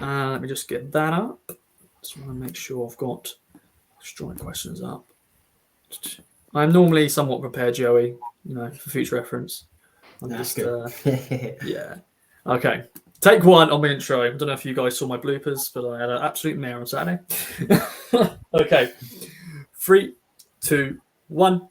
Let me just get that up. Just want to make sure I've got drawing questions up. I'm normally somewhat prepared, Joey, for future reference. That's good. Yeah. Okay. Take one on my intro. I don't know if you guys saw my bloopers, but I had an absolute mare on Saturday. Okay. 3, 2, 1.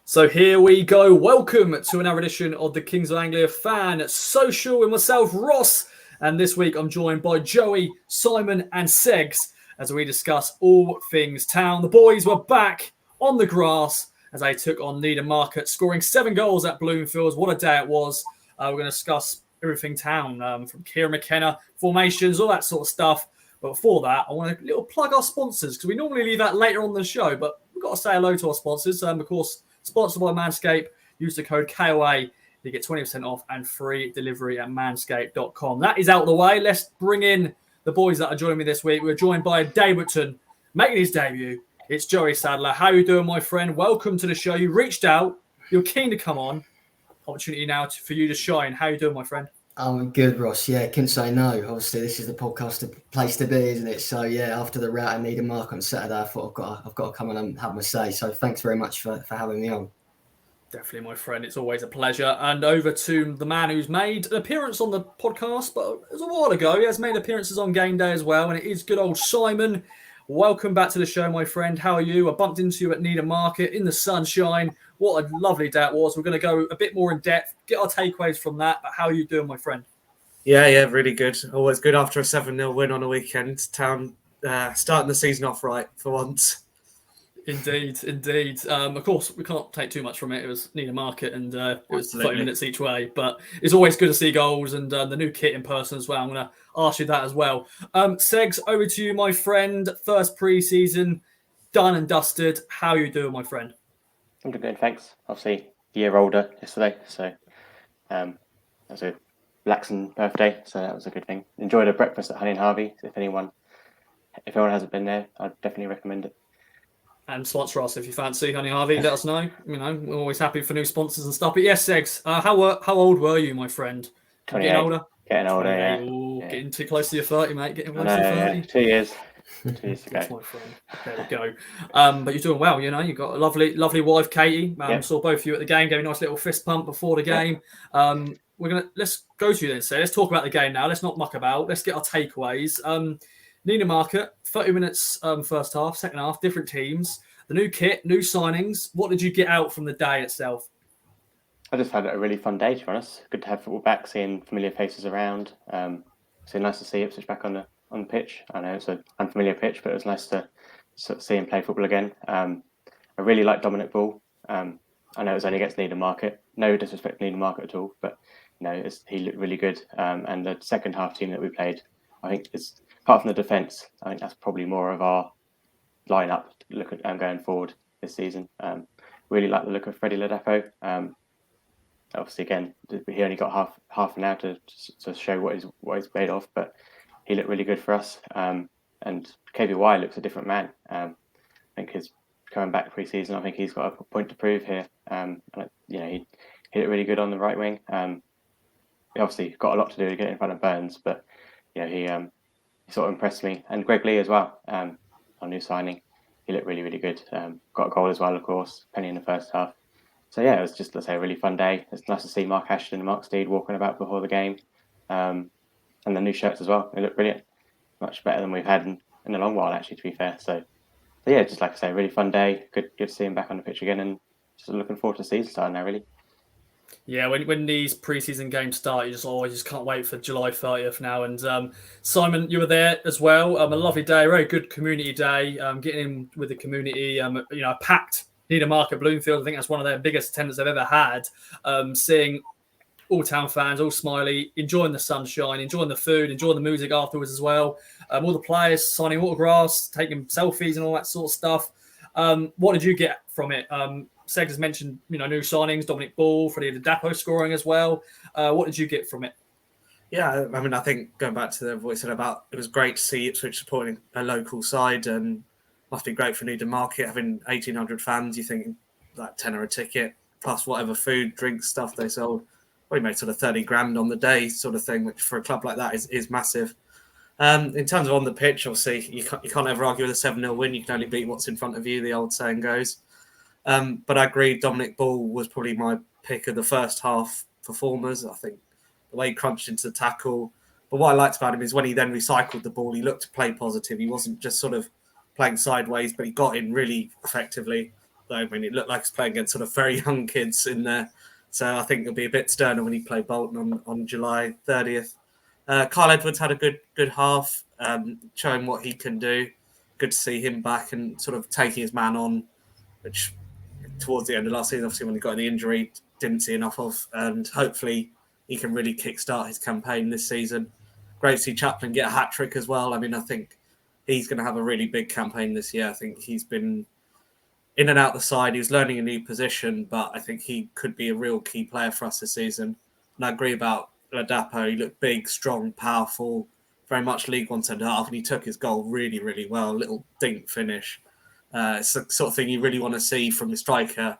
So here we go. Welcome to another edition of the Kings of Anglia Fan Social with myself, Ross. And this week I'm joined by Joey, Simon and Seggs as we discuss all things town. The boys were back on the grass as they took on Needham Market, scoring 7 goals at Bloomfields. What a day it was. We're going to discuss everything town, from Kieran McKenna, formations, all that sort of stuff. But before that, I want to plug our sponsors because we normally leave that later on in the show, but we've got to say hello to our sponsors. Of course, sponsored by Manscaped. Use the code KOA. You get 20% off and free delivery at manscaped.com. That is out of the way. Let's bring in the boys that are joining me this week. We're joined by a debutant making his debut. It's Joey Sadler. How are you doing, my friend? Welcome to the show. You reached out. You're keen to come on. Opportunity now for you to shine. How are you doing, my friend? I'm good, Ross. Yeah, couldn't say no. Obviously, this is the podcast place to be, isn't it? So, yeah, after the rout at Needham Market on Saturday, I thought I've got to come and have my say. So, thanks very much for having me on. Definitely, my friend. It's always a pleasure. And over to the man who's made an appearance on the podcast, but it was a while ago. He has made appearances on game day as well, and it is good old Simon. Welcome back to the show, my friend. How are you? I bumped into you at Needham Market in the sunshine. What a lovely day it was. We're going to go a bit more in depth, get our takeaways from that. But how are you doing, my friend? Yeah, really good. Always good after a 7-0 win on a weekend. Town starting the season off right for once. Indeed. Of course, we can't take too much from it. It was Needham Market and it was 30 minutes each way. But it's always good to see goals and the new kit in person as well. I'm going to ask you that as well. Seggs, over to you, my friend. First pre-season, done and dusted. How are you doing, my friend? I'm doing good, thanks. Obviously, a year older yesterday. So that was a relaxing birthday. So that was a good thing. Enjoyed a breakfast at Honey and Harvey. If anyone hasn't been there, I'd definitely recommend it. And sponsor us if you fancy, Honey Harvey. Let us know. We're always happy for new sponsors and stuff. But yes, Seggs, how old were you, my friend? 28. Getting older? Getting older, yeah. Ooh, yeah. Getting too close to your 30, mate. Getting close to your 30. Yeah. 2 years. 2 years to go. That's my friend. There we go. But you're doing well, You've got a lovely wife, Katie. Saw both of you at the game, gave a nice little fist pump before the game. Let's go to you then, let's talk about the game now. Let's not muck about. Let's get our takeaways. Needham Market, 30 minutes first half, second half, different teams. The new kit, new signings. What did you get out from the day itself? I just had a really fun day, to be honest. Good to have football back, seeing familiar faces around. So nice to see Ipswich back on the pitch. I know it's an unfamiliar pitch, but it was nice to sort of see him play football again. I really like Dominic Ball. I know it was only against Needham Market. No disrespect to Needham Market at all, but he looked really good. And the second half team that we played, I think, is apart from the defence, I think that's probably more of our lineup look at going forward this season. Really like the look of Freddie Ladapo. Obviously, again, he only got half an hour to show what he's made of, but he looked really good for us. And KBY looks a different man. I think he's coming back pre-season. I think he's got a point to prove here. He looked really good on the right wing. He obviously got a lot to do to get in front of Burns, but he sort of impressed me. And Greg Lee as well, our new signing. He looked really, really good. Got a goal as well, of course, penny in the first half. So yeah, it was just, let's say, a really fun day. It's nice to see Mark Ashton and Mark Steed walking about before the game. And the new shirts as well. They look brilliant. Much better than we've had in a long while, actually, to be fair. So yeah, just like I say, really fun day. Good to see him back on the pitch again, and just looking forward to the season starting now, really. Yeah, when these pre-season games start, you just can't wait for July 30th now. And Simon, you were there as well. A lovely day, very good community day. Getting in with the community. Packed Needham Market Bloomfield. I think that's one of their biggest attendance they've ever had. Seeing all town fans, all smiley, enjoying the sunshine, enjoying the food, enjoying the music afterwards as well. All the players signing autographs, taking selfies, and all that sort of stuff. What did you get from it? Seggs has mentioned, new signings, Dominic Ball, Freddie Ladapo scoring as well. What did you get from it? Yeah, I think going back to what you said about, it was great to see Ipswich supporting a local side, and must be great for Needham Market having 1,800 fans. You think like £10 a ticket plus whatever food, drinks, stuff they sold. Well, you made sort of 30 grand on the day, sort of thing, which for a club like that is massive. In terms of on the pitch, obviously, you can't ever argue with a 7-0 win. You can only beat what's in front of you, the old saying goes. But I agree, Dominic Ball was probably my pick of the first half performers. I think the way he crunched into the tackle. But what I liked about him is when he then recycled the ball, he looked to play positive. He wasn't just sort of playing sideways, but he got in really effectively. Though, I mean, it looked like he's playing against sort of very young kids in there. So I think it'll be a bit sterner when he played Bolton on July 30th. Kyle Edwards had a good half, showing what he can do. Good to see him back and sort of taking his man on, which towards the end of last season, obviously when he got the injury, didn't see enough of. And hopefully he can really kickstart his campaign this season. Great to see Chaplin get a hat-trick as well. I mean, I think he's going to have a really big campaign this year. I think he's been in and out the side. He was learning a new position, but I think he could be a real key player for us this season. And I agree about Ladapo. He looked big, strong, powerful, very much League One centre-half, and he took his goal really, really well. A little dink finish. It's the sort of thing you really want to see from a striker.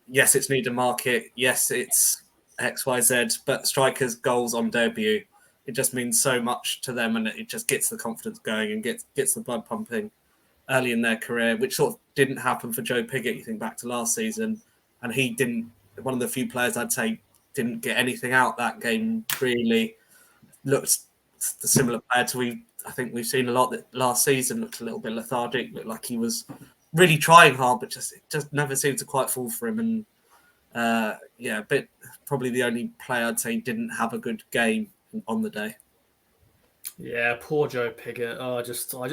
Yes, it's Needham Market. Yes, it's XYZ, but strikers' goals on debut, it just means so much to them, and it just gets the confidence going and gets the blood pumping early in their career, which sort of didn't happen for Joe Pigott. You think back to last season, and he didn't. One of the few players I'd say didn't get anything out that game. Really looked the similar player to I think we've seen a lot that last season. Looked a little bit lethargic. Looked like he was really trying hard, but it just never seemed to quite fall for him. And but probably the only player I'd say didn't have a good game on the day. Yeah, poor Joe Pigott.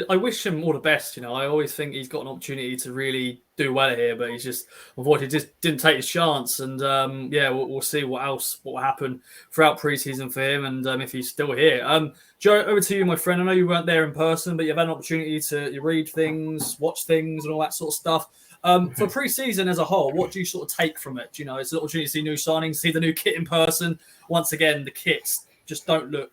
I wish him all the best. I always think he's got an opportunity to really do well here, but he's just unfortunately just didn't take his chance. And we'll see what will happen throughout preseason for him, and if he's still here. Joe, over to you, my friend. I know you weren't there in person, but you've had an opportunity to read things, watch things, and all that sort of stuff. For preseason as a whole, what do you sort of take from it? It's an opportunity to see new signings, see the new kit in person. Once again, the kits just don't look.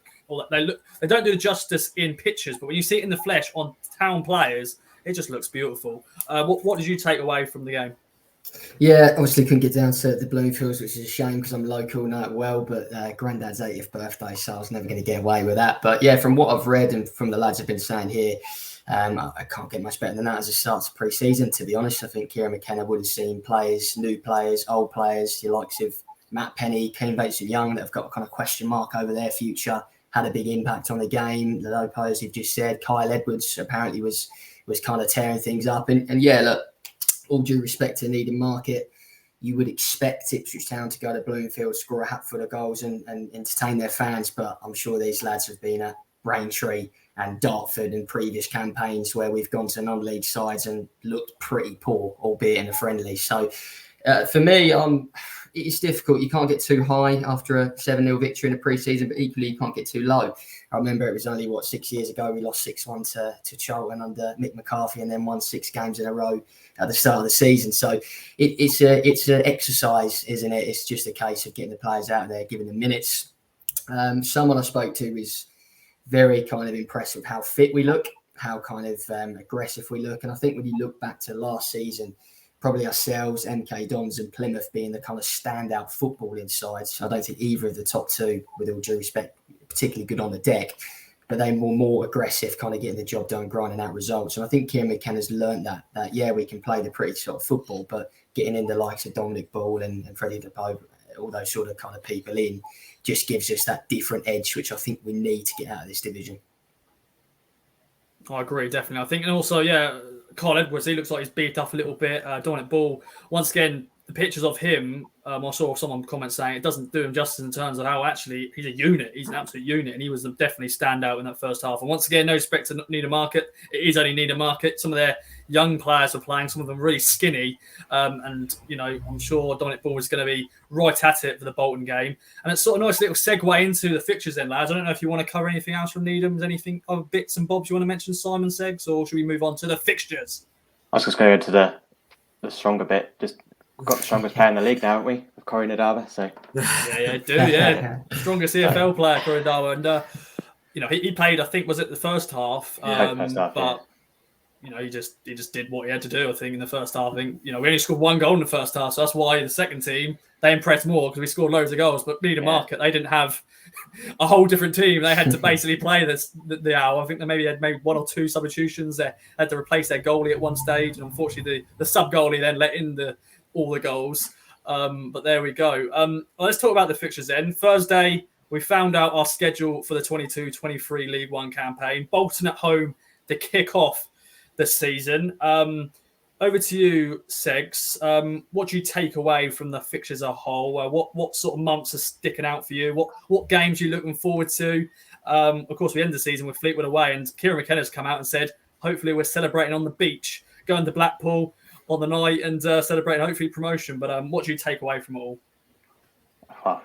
They don't do the justice in pictures, but when you see it in the flesh on town players, it just looks beautiful. What did you take away from the game? Yeah, obviously couldn't get down to the Bloomfields, which is a shame because I'm local, know it well, but Grandad's 80th birthday, so I was never going to get away with that. But yeah, from what I've read and from the lads have been saying here, I can't get much better than that as a start to pre-season, to be honest. I think Kieran McKenna would have seen players, new players, old players, your likes of Matt Penny, Keane Bates-Young, that have got a kind of question mark over their future. Had a big impact on the game. The Lopo, as you've just said, Kyle Edwards apparently was kind of tearing things up. And yeah, look, all due respect to Needham Market, you would expect Ipswich Town to go to Bloomfield, score a hatful of goals and entertain their fans. But I'm sure these lads have been at Braintree and Dartford in previous campaigns where we've gone to non-league sides and looked pretty poor, albeit in a friendly. So for me, it's difficult. You can't get too high after a 7-0 victory in a pre-season, but equally you can't get too low. I remember it was only, 6 years ago, we lost 6-1 to Charlton under Mick McCarthy and then won 6 games in a row at the start of the season. So it's an exercise, isn't it? It's just a case of getting the players out there, giving them minutes. Someone I spoke to was very kind of impressed with how fit we look, how kind of aggressive we look. And I think when you look back to last season, probably ourselves, MK Dons and Plymouth being the kind of standout footballing sides. I don't think either of the top two, with all due respect, particularly good on the deck, but they were more aggressive, kind of getting the job done, grinding out results. And I think Kieran McKenna's learned that yeah, we can play the pretty sort of football, but getting in the likes of Dominic Ball and Freddie DePoe, all those sort of kind of people in, just gives us that different edge, which I think we need to get out of this division. I agree, definitely. I think, and also, yeah, Kyle Edwards, he looks like he's beat up a little bit. Dominic Ball, once again, the pictures of him, I saw someone comment saying it doesn't do him justice in terms of how actually he's a unit. He's an absolute unit, and he was definitely standout in that first half. And once again, no respect to Needham Market. It is only Needham Market. Some of their young players are playing, some of them really skinny. And, I'm sure Dominic Ball is going to be right at it for the Bolton game. And it's sort of a nice little segue into the fixtures then, lads. I don't know if you want to cover anything else from Needham. Anything, other bits and bobs you want to mention, Simon Seggs, or should we move on to the fixtures? I was just going to go into the stronger bit. Just got the strongest player in the league now, haven't we? With Corey Nadaba. So yeah, do yeah. Strongest EFL player, Corey Nadaba, and he played. I think was it the first half. First half, but he just did what he had to do. I think in the first half, I think we only scored 1 goal in the first half, so that's why the second team they impressed more because we scored loads of goals. But Needham Market, they didn't have a whole different team. They had to basically play the hour. I think they maybe had 1 or 2 substitutions. They had to replace their goalie at one stage, and unfortunately, the sub goalie then let in all the goals. But there we go. Let's talk about the fixtures then. Thursday, we found out our schedule for the 22-23 League One campaign. Bolton at home to kick off the season. Over to you, Segs. What do you take away from the fixtures as a whole? What sort of months are sticking out for you? What games are you looking forward to? Of course, we end the season with Fleetwood away, and Kieran McKenna's come out and said, hopefully we're celebrating on the beach, going to Blackpool on the night and celebrating hopefully promotion. But what do you take away from it all? Well,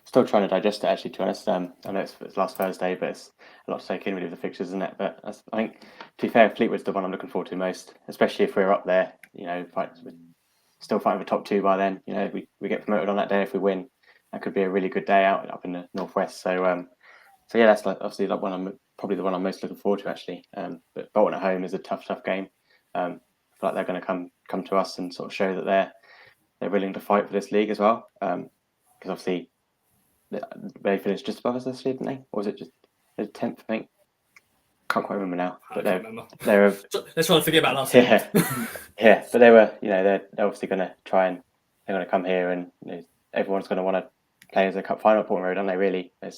still trying to digest it, actually, to be honest. I know it's last Thursday, but it's a lot to take in really with the fixtures, isn't it? But I think, to be fair, Fleetwood's the one I'm looking forward to most, especially if we're up there, still fighting for top 2 by then. We get promoted on that day if we win. That could be a really good day out up in the northwest. So yeah, that's obviously probably the one I'm most looking forward to, actually. But Bolton at home is a tough game. I feel like they're going to come to us and sort of show that they're willing to fight for this league as well. Because obviously they finished just above us this year, didn't they? Or was it just 10th, I think? Can't quite remember now. But they were. Let's try to forget about last year. Yeah, but they were. They're obviously going to try and they're going to come here, and everyone's going to want to play as a cup final at Portman Road, aren't they? Really, we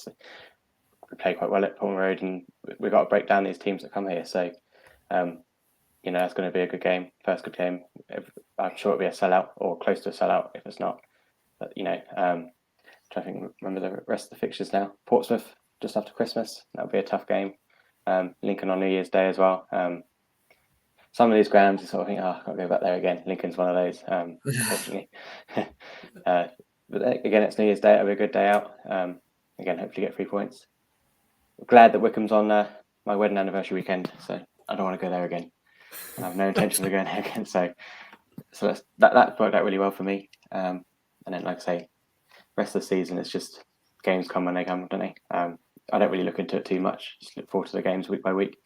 play quite well at Portman Road, and we've got to break down these teams that come here. So, that's going to be a good game. First good game. I'm sure it'll be a sellout or close to a sellout if it's not. But trying to remember the rest of the fixtures now. Portsmouth just after Christmas. That'll be a tough game. Lincoln on New Year's Day as well. Some of these grounds you sort of think, I can't go back there again. Lincoln's one of those, unfortunately. But again, it's New Year's Day. It'll be a good day out. Again, hopefully get 3 points. Glad that Wycombe's on my wedding anniversary weekend, so I don't want to go there again. I have no intention of going there again. So that worked out really well for me. And then, like I say, rest of the season, it's just games come when they come, don't they? I don't really look into it too much. Just look forward to the games week by week.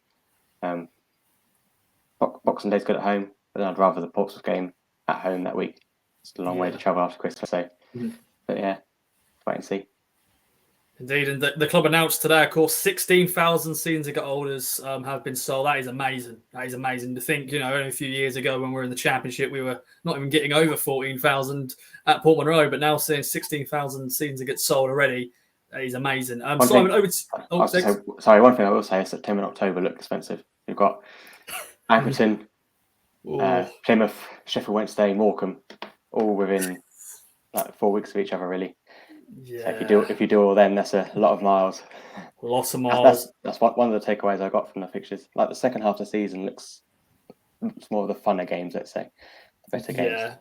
Boxing Day's good at home, but then I'd rather the Portsmouth game at home that week. It's a long way to travel after Christmas. So, But yeah, wait and see. Indeed, and the club announced today, of course, 16,000 season ticket holders have been sold. That is amazing. That is amazing to think. Only a few years ago when we were in the Championship, we were not even getting over 14,000 at Portman Road, but now seeing 16,000 season tickets sold already, that is amazing. Simon, over to... Sorry, one thing I will say is September and October look expensive. We've got Accrington, Plymouth, Sheffield Wednesday, Morecambe, all within 4 weeks of each other, really. Yeah. So if you do all them, that's a lot of miles. Lots of miles. That's one of the takeaways I got from the fixtures. Like the second half of the season looks more of the funner games, let's say, the better games. Yeah.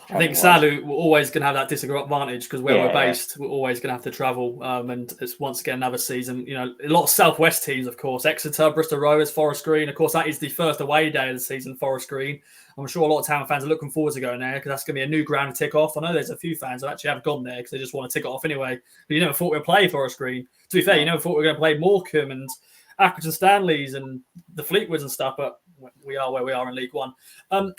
I think sadly we're always going to have that disadvantage because where we're based, we're always going to have to travel. And it's once again another season. A lot of Southwest teams, of course, Exeter, Bristol Rovers, Forest Green. Of course, that is the first away day of the season, Forest Green. I'm sure a lot of town fans are looking forward to going there because that's going to be a new ground to tick off. I know there's a few fans that actually have gone there because they just want to tick it off anyway. But you never thought we'd play Forest Green. To be fair, you never thought we were going to play Morecambe and Accrington Stanleys and the Fleetwoods and stuff. But we are where we are in League One.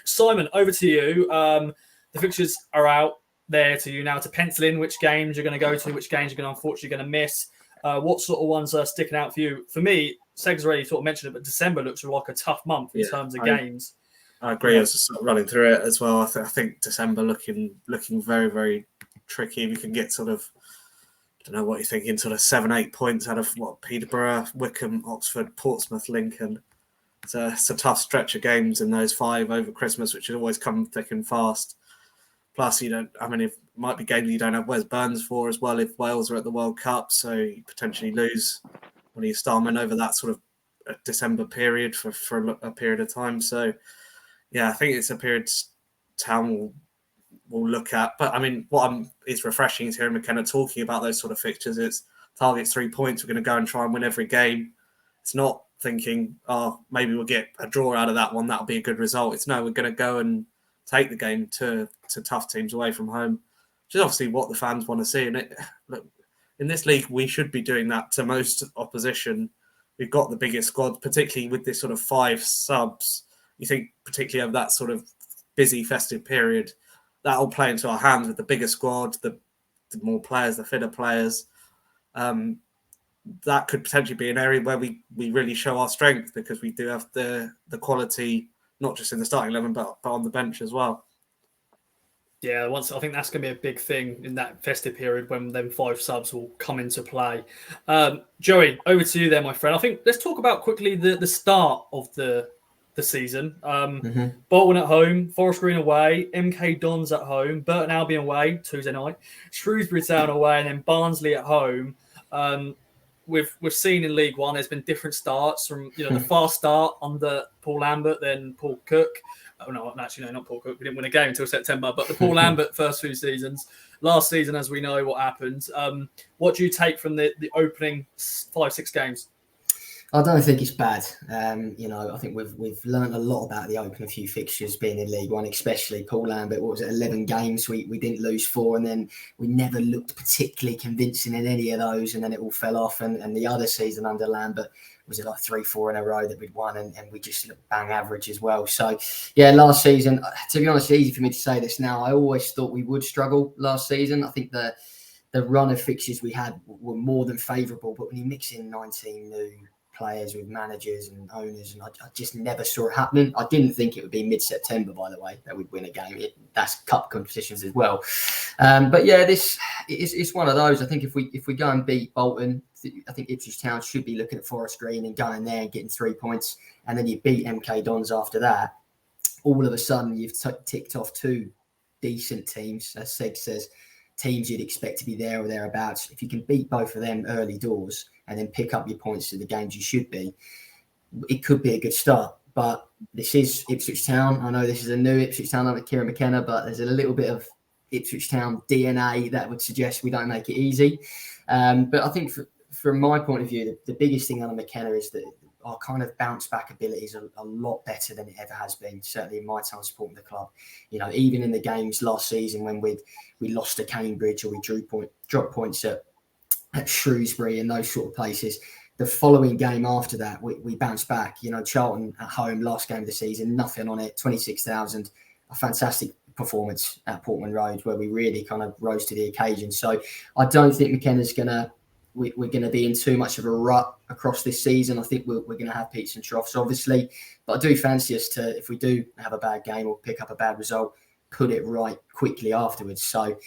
Simon, over to you. The fixtures are out there to you now to pencil in which games you're going to go to, which games you're going to unfortunately going to miss. What sort of ones are sticking out for you? For me, Seg's already sort of mentioned it, but December looks like a tough month in terms of games. I agree. I was just sort of running through it as well. I think December looking very, very tricky. We can get sort of, I don't know what you're thinking, sort of 7-8 points out of Peterborough, Wycombe, Oxford, Portsmouth, Lincoln. It's a tough stretch of games in those 5 over Christmas, which should always come thick and fast. Plus, it might be games you don't have Wes Burns for as well if Wales are at the World Cup, so you potentially lose one of your star men over that sort of December period for a period of time. So, yeah, I think it's a period town will look at. But, what is refreshing is hearing McKenna talking about those sort of fixtures. It's targets 3 points. We're going to go and try and win every game. It's not thinking, maybe we'll get a draw out of that one. That'll be a good result. It's no, we're going to go and take the game to tough teams away from home, which is obviously what the fans want to see. And look, in this league, we should be doing that to most opposition. We've got the biggest squad, particularly with this sort of 5 subs you think particularly of that sort of busy festive period, that'll play into our hands with the bigger squad, the more players, the fitter players. That could potentially be an area where we really show our strength, because we do have the quality, not just in the starting 11, but on the bench as well. Yeah, I think that's going to be a big thing in that festive period when them 5 subs will come into play. Joey, over to you there, my friend. I think let's talk about quickly the start of the season. Bolton at home, Forest Green away, MK Dons at home, Burton Albion away Tuesday night, Shrewsbury Town away, and then Barnsley at home. We've seen in League One, there's been different starts from the fast start under Paul Lambert, then Paul Cook. Oh no, actually no, not Paul Cook. We didn't win a game until September, but the Paul Lambert first 2 seasons. Last season, as we know what happened. What do you take from the opening 5-6 games? I don't think it's bad. I think we've learned a lot about the opening few fixtures being in League One, especially Paul Lambert. What was it, 11 games? We didn't lose 4, and then we never looked particularly convincing in any of those, and then it all fell off. And the other season under Lambert, was it like 3-4 in a row that we'd won, and we just looked bang average as well. So, yeah, last season, to be honest, it's easy for me to say this now. I always thought we would struggle last season. I think the run of fixtures we had were more than favourable, but when you mix in 19 new players with managers and owners, and I just never saw it happening. I didn't think it would be mid-September, by the way, that we'd win a game. That's cup competitions as well. But yeah, it's one of those. I think if we go and beat Bolton, I think Ipswich Town should be looking at Forest Green and going there and getting 3 points, and then you beat MK Dons after that. All of a sudden, you've ticked off 2 decent teams, as Seg says, teams you'd expect to be there or thereabouts. If you can beat both of them early doors and then pick up your points to the games you should be, it could be a good start. But this is Ipswich Town. I know this is a new Ipswich Town under Kieran McKenna, but there's a little bit of Ipswich Town DNA that would suggest we don't make it easy. But I think from my point of view, the biggest thing under McKenna is that our kind of bounce back abilities are a lot better than it ever has been, certainly in my time supporting the club. Even in the games last season when we lost to Cambridge, or we dropped points at Shrewsbury and those sort of places, the following game after that, we bounced back. Charlton at home, last game of the season, nothing on it, 26,000, a fantastic performance at Portman Road where we really kind of rose to the occasion. So I don't think McKenna's we're going to be in too much of a rut across this season. I think we're going to have peaks and troughs, obviously, but I do fancy us to, if we do have a bad game or pick up a bad result, put it right quickly afterwards. So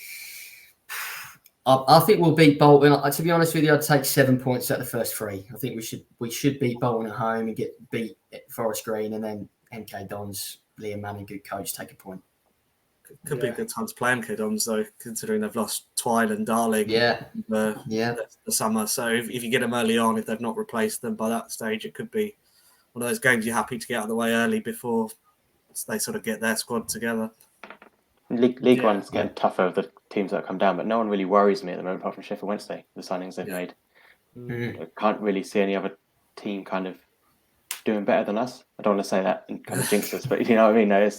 I think we'll beat Bolton. To be honest with you, I'd take 7 points at the first 3. I think we should beat Bolton at home and beat Forest Green, and then MK Dons, Liam Manning, good coach, take a point. Could be a good time to play MK Dons, though, considering they've lost Twine and Darling the summer. So if you get them early on, if they've not replaced them by that stage, it could be one of those games you're happy to get out of the way early before they sort of get their squad together. League One's getting tougher with the teams that come down, but no one really worries me at the moment apart from Sheffield Wednesday, the signings they've made. I can't really see any other team kind of doing better than us. I don't want to say that and kind of jinx us, but you know what I mean? I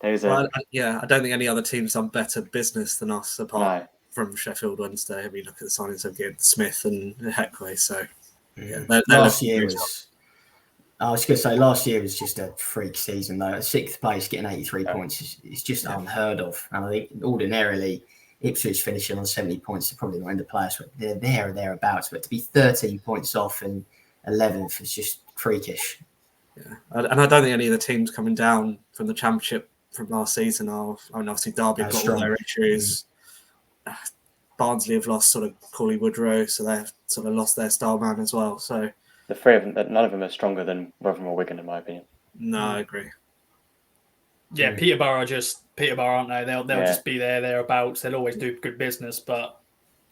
don't think any other team's done better business than us apart from Sheffield Wednesday. I mean, look at the signings of getting Smith and Heckway. So, last year was just a freak season, though. At 6th place, getting 83 points is just unheard of. And I think ordinarily, Ipswich finishing on 70 points are probably not in the place, but they're there or thereabouts. But to be 13 points off and 11th is just freakish. Yeah, and I don't think any of the teams coming down from the Championship from last season are. I mean, obviously Derby have got all their issues. Barnsley have lost sort of Corley Woodrow, so they've sort of lost their star man as well. So the 3 of them, none of them are stronger than Rotherham or Wigan, in my opinion. No, I agree. Yeah, Peterborough, aren't they? They'll just be thereabouts. They'll always do good business, but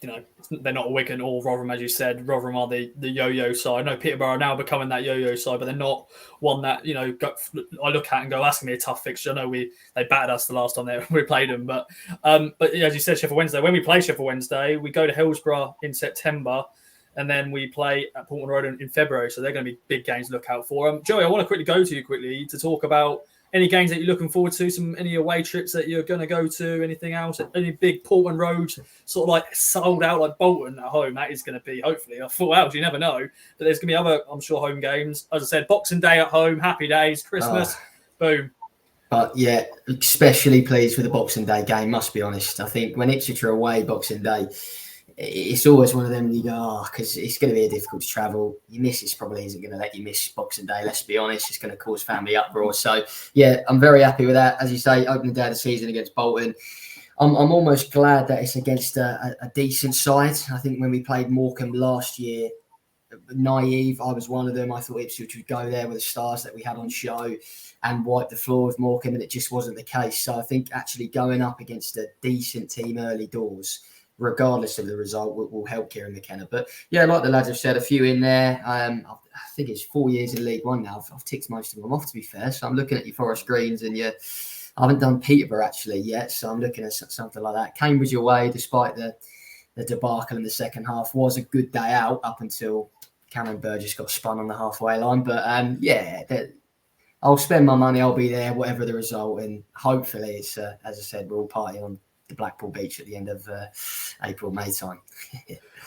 they're not Wigan or Rotherham, as you said. Rotherham are the yo-yo side. I know Peterborough are now becoming that yo-yo side, but they're not one that I look at and go, that's gonna be a tough fixture. I know they battered us the last time we played them, but as you said, Sheffield Wednesday. When we play Sheffield Wednesday, we go to Hillsborough in September, and then we play at Portman Road in February. So they're going to be big games to look out for. Joey, I want to quickly go to you to talk about any games that you're looking forward to, any away trips that you're going to go to, anything else, any big Portman Road sort of like sold out like Bolton at home. That is going to be hopefully a full house. You never know. But there's going to be other, I'm sure, home games. As I said, Boxing Day at home, happy days, Christmas. Boom. But yeah, especially pleased with the Boxing Day game, must be honest. I think when Exeter are away Boxing Day, it's always one of them you go, because it's going to be a difficult to travel. Your missus probably isn't going to let you miss Boxing Day, let's be honest. It's going to cause family uproar. So yeah, I'm very happy with that. As you say, opening day of the season against Bolton. I'm almost glad that it's against a decent side. I think when we played Morecambe last year, naive, I was one of them. I thought Ipswich would go there with the stars that we had on show and wipe the floor with Morecambe, and it just wasn't the case. So I think actually going up against a decent team early doors, regardless of the result, will help Kieran McKenna. But yeah, like the lads have said, a few in there. I think it's 4 years in League One now. I've ticked most of them off, to be fair. So I'm looking at your Forest Greens and your... I haven't done Peterborough actually yet, so I'm looking at something like that. Cambridge away, despite the debacle in the second half, was a good day out up until Cameron Burgess got spun on the halfway line. But I'll spend my money. I'll be there, whatever the result, and hopefully it's as I said, we'll party on the Blackpool beach at the end of April, May time.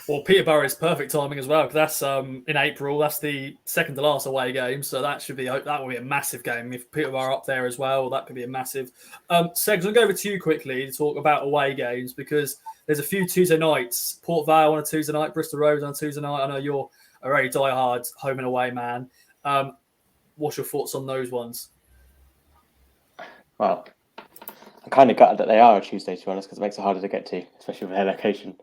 Well, Peterborough is perfect timing as well, because that's in April. That's the second to last away game, so that will be a massive game. If Peterborough up there as well, that could be a massive. Seggs, I'll go over to you quickly to talk about away games, because there's a few Tuesday nights. Port Vale on a Tuesday night, Bristol Rovers on a Tuesday night. I know you're a very diehard home and away man. What's your thoughts on those ones? Well, I'm kind of gutted that they are a Tuesday, to be honest, because it makes it harder to get to, especially with their location.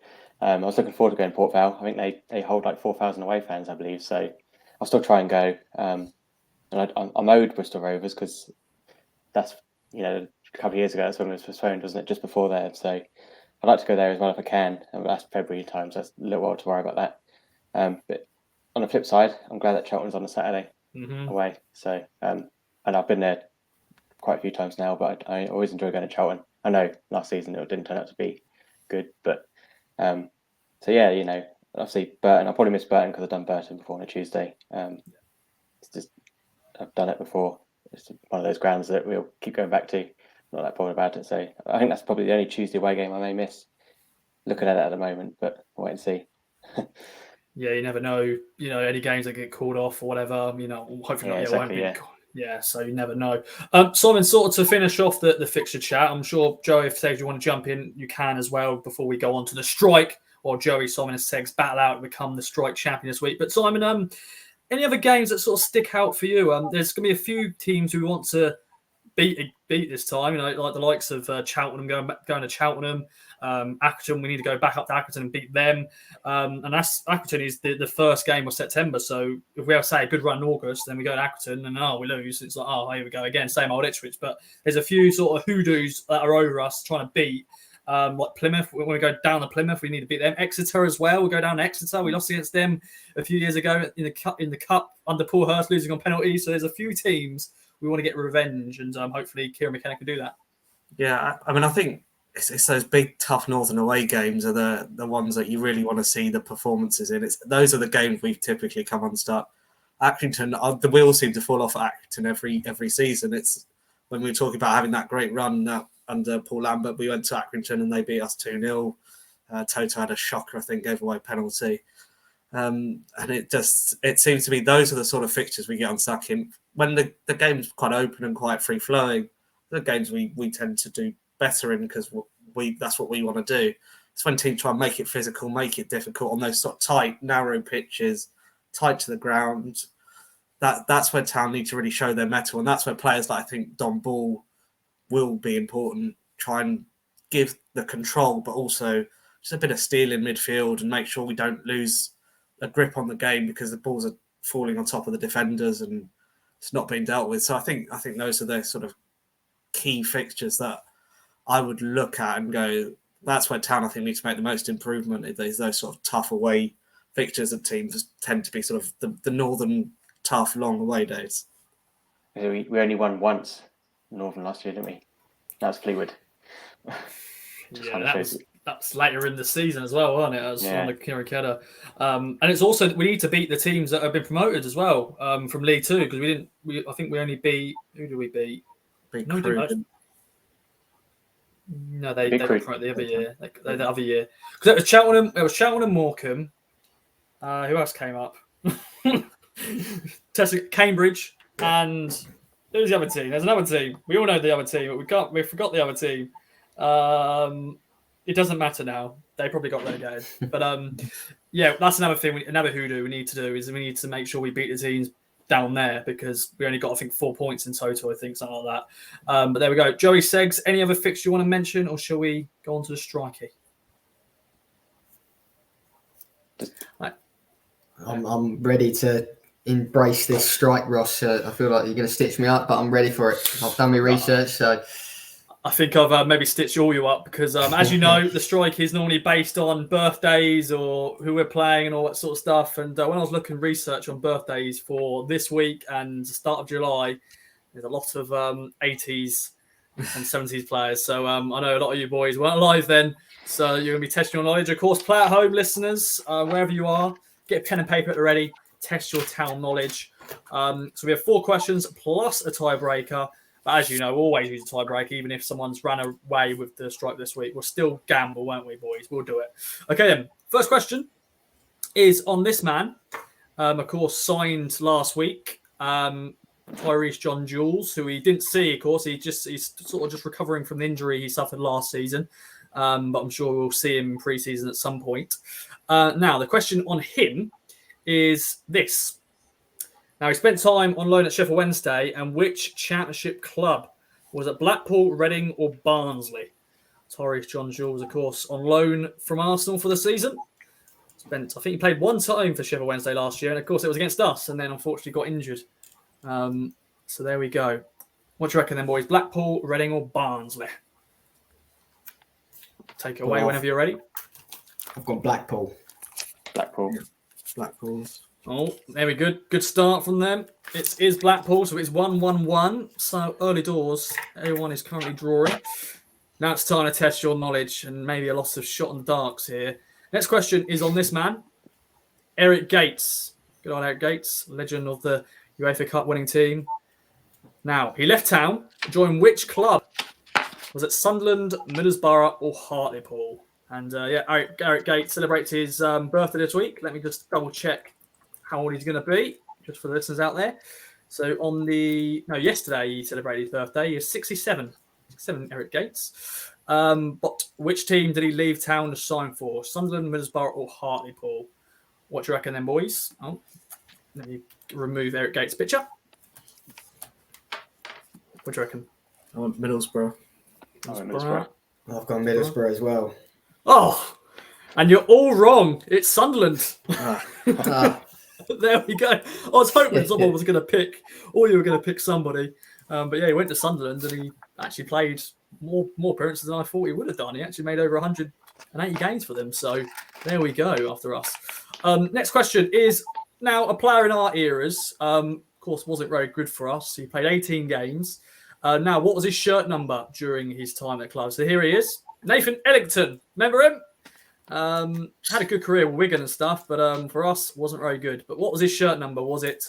I was looking forward to going to Port Vale. I think they hold like 4,000 away fans, I believe. So I'll still try and go. And I'm owed Bristol Rovers because that's, a couple of years ago, that's when it was postponed, wasn't it? Just before there. So I'd like to go there as well if I can. And that's February time, so that's a little while to worry about that. But on the flip side, I'm glad that Cheltenham's on a Saturday away. So, and I've been there quite a few times now, but I always enjoy going to Cheltenham. I know last season it didn't turn out to be good, but so yeah, obviously Burton. I'll probably miss Burton because I've done Burton before on a Tuesday. It's just I've done it before. It's one of those grounds that we'll keep going back to. Not that bothered about it. So I think that's probably the only Tuesday away game I may miss. Looking at it at the moment, but we'll wait and see. Yeah, you never know. Any games that get called off or whatever. Hopefully not. Exactly, won't be. Yeah, so you never know. Simon, sort of to finish off the fixture chat, I'm sure, Joey, if you want to jump in, you can as well before we go on to the strike, or Joey, Simon and Seggs battle out and become the strike champion this week. But Simon, any other games that sort of stick out for you? There's going to be a few teams who want to beat this time, like the likes of Cheltenham going to Cheltenham. Accrington, we need to go back up to Accrington and beat them. And Accrington is the first game of September. So if we have, say, a good run in August, then we go to Accrington and we lose. It's like, here we go again, same old Ipswich. But there's a few sort of hoodoos that are over us trying to beat. Like Plymouth, we want to go down to Plymouth. We need to beat them. Exeter as well. We'll go down to Exeter. We lost against them a few years ago in the cup under Paul Hurst, losing on penalties. So there's a few teams we want to get revenge, and hopefully Kieran McKenna can do that. Yeah, I think it's those big, tough Northern away games are the ones that you really want to see the performances in. Those are the games we've typically come unstuck. Accrington, the wheels seem to fall off at Accrington every season. It's when we were talking about having that great run under Paul Lambert, we went to Accrington and they beat us 2-0. Toto had a shocker, I think, gave away a penalty. And it seems to be those are the sort of fixtures we get unstuck in. When the game's quite open and quite free-flowing, the games we tend to do better in because that's what we want to do. It's when teams try and make it physical, make it difficult on those sort of tight, narrow pitches, tight to the ground. That's where Town need to really show their mettle, and that's where players like I think Don Ball will be important. Try and give the control, but also just a bit of steel in midfield and make sure we don't lose a grip on the game because the balls are falling on top of the defenders and it's not being dealt with. So I think those are the sort of key fixtures that I would look at and go, that's where Town I think need to make the most improvement. If there's those sort of tough away fixtures that teams tend to be sort of the northern tough long away days. We only won once Northern last year, didn't we? That was Fleetwood. That's later in the season as well, wasn't it? That was on the Kieran McKenna. And it's also we need to beat the teams that have been promoted as well from League Two because I think we only beat. Who did we beat? No, they got promoted the other year. The other year because it was Cheltenham. It was Cheltenham, Morecambe. Who else came up? Cambridge and Who's the other team? There's another team. We all know the other team, but we forgot the other team. It doesn't matter now. They probably got relegated. But yeah, that's another thing. Another hoodoo we need to do is we need to make sure we beat the teams down there because we only got, I think, 4 points in total. I think something like that. But there we go. Joey Seggs, any other fixture you want to mention, or shall we go on to the Strikey? Right. I'm ready to embrace this strike, Ross. I feel like you're going to stitch me up, but I'm ready for it. I've done my research, so I think I've maybe stitched all you up because, as you know, the strike is normally based on birthdays or who we're playing and all that sort of stuff. And when I was looking research on birthdays for this week and the start of July, there's a lot of 80s and 70s players. So I know a lot of you boys weren't alive then. So you're going to be testing your knowledge. Of course, play at home, listeners, wherever you are. Get a pen and paper at the ready. Test your town knowledge. So we have 4 questions plus a tiebreaker. But as you know, we'll always use a tiebreaker, even if someone's ran away with the strike this week. We'll still gamble, won't we, boys? We'll do it. Okay, then. First question is on this man. Of course, signed last week. Tyrique John Jules, who we didn't see, of course. He's sort of just recovering from the injury he suffered last season. But I'm sure we'll see him in pre-season at some point. Now, the question on him is this. Now, he spent time on loan at Sheffield Wednesday, and which championship club? Was it Blackpool, Reading, or Barnsley? Tyrique John Jules, of course, on loan from Arsenal for the season. I think he played 1 time for Sheffield Wednesday last year, and of course it was against us, and then unfortunately got injured. So there we go. What do you reckon then, boys? Blackpool, Reading, or Barnsley? Take it away whenever you're ready. I've got Blackpool. Blackpool's. Oh, there we go. Good start from them. It is Blackpool, so it's 1-1-1. So early doors, everyone is currently drawing. Now it's time to test your knowledge and maybe a lot of shot in the darks here. Next question is on this man, Eric Gates. Good on Eric Gates, legend of the UEFA Cup winning team. Now, he left town to join which club? Was it Sunderland, Middlesbrough, or Hartlepool? And Eric Gates celebrates his birthday this week. Let me just double check how old he's going to be, just for the listeners out there. So yesterday he celebrated his birthday. He was 67. 67, Eric Gates. But which team did he leave town to sign for? Sunderland, Middlesbrough, or Hartlepool? What do you reckon then, boys? Oh, let me remove Eric Gates' picture. What do you reckon? I want Middlesbrough. Middlesbrough. I've gone Middlesbrough as well. Oh, and you're all wrong. It's Sunderland. There we go. I was hoping someone was going to pick, or you were going to pick somebody. But yeah, he went to Sunderland and he actually played more appearances than I thought he would have done. He actually made over 180 games for them. So there we go after us. Next question is now a player in our eras. Of course, wasn't very good for us. He played 18 games. Now, what was his shirt number during his time at the club? So here he is. Nathan Ellington. Remember him? Had a good career with Wigan and stuff, but for us, wasn't very good. But what was his shirt number? Was it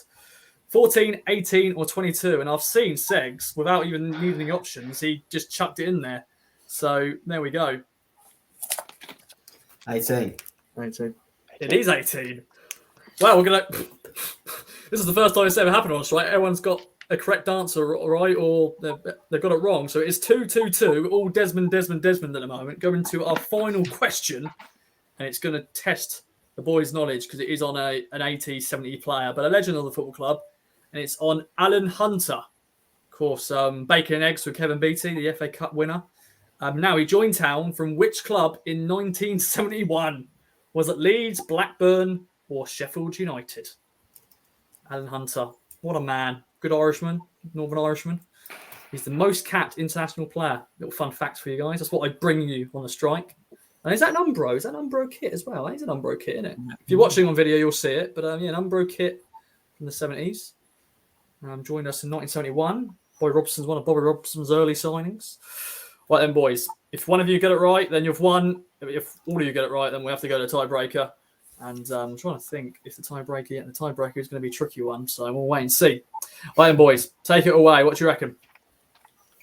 14, 18, or 22? And I've seen Seggs, without even needing the options, he just chucked it in there. So there we go. 18. It is 18. Well, we're going to... This is the first time it's ever happened on us, right? Everyone's got a correct answer, right? Or they've got it wrong. So it's 2-2-2, all Desmond at the moment. Going to our final question, and it's going to test the boys' knowledge because it is on an 80s, 70s player, but a legend of the football club, and it's on Alan Hunter. Of course, bacon and eggs with Kevin Beattie, the FA Cup winner. Now, he joined town from which club in 1971? Was it Leeds, Blackburn, or Sheffield United? Alan Hunter, what a man. Good Irishman, Northern Irishman. He's the most capped international player. Little fun facts for you guys. That's what I bring you on the strike. And is that an Umbro? Is that an Umbro kit as well? It's an Umbro kit, isn't it? If you're watching on video, you'll see it. But an Umbro kit from the 70s. Joined us in 1971. Bobby Robson's one of Bobby Robson's early signings. Right then, boys. If one of you get it right, then you've won. If all of you get it right, then we have to go to tiebreaker. And I'm trying to think if the tiebreaker is going to be a tricky one. So we'll wait and see. Right then, boys. Take it away. What do you reckon?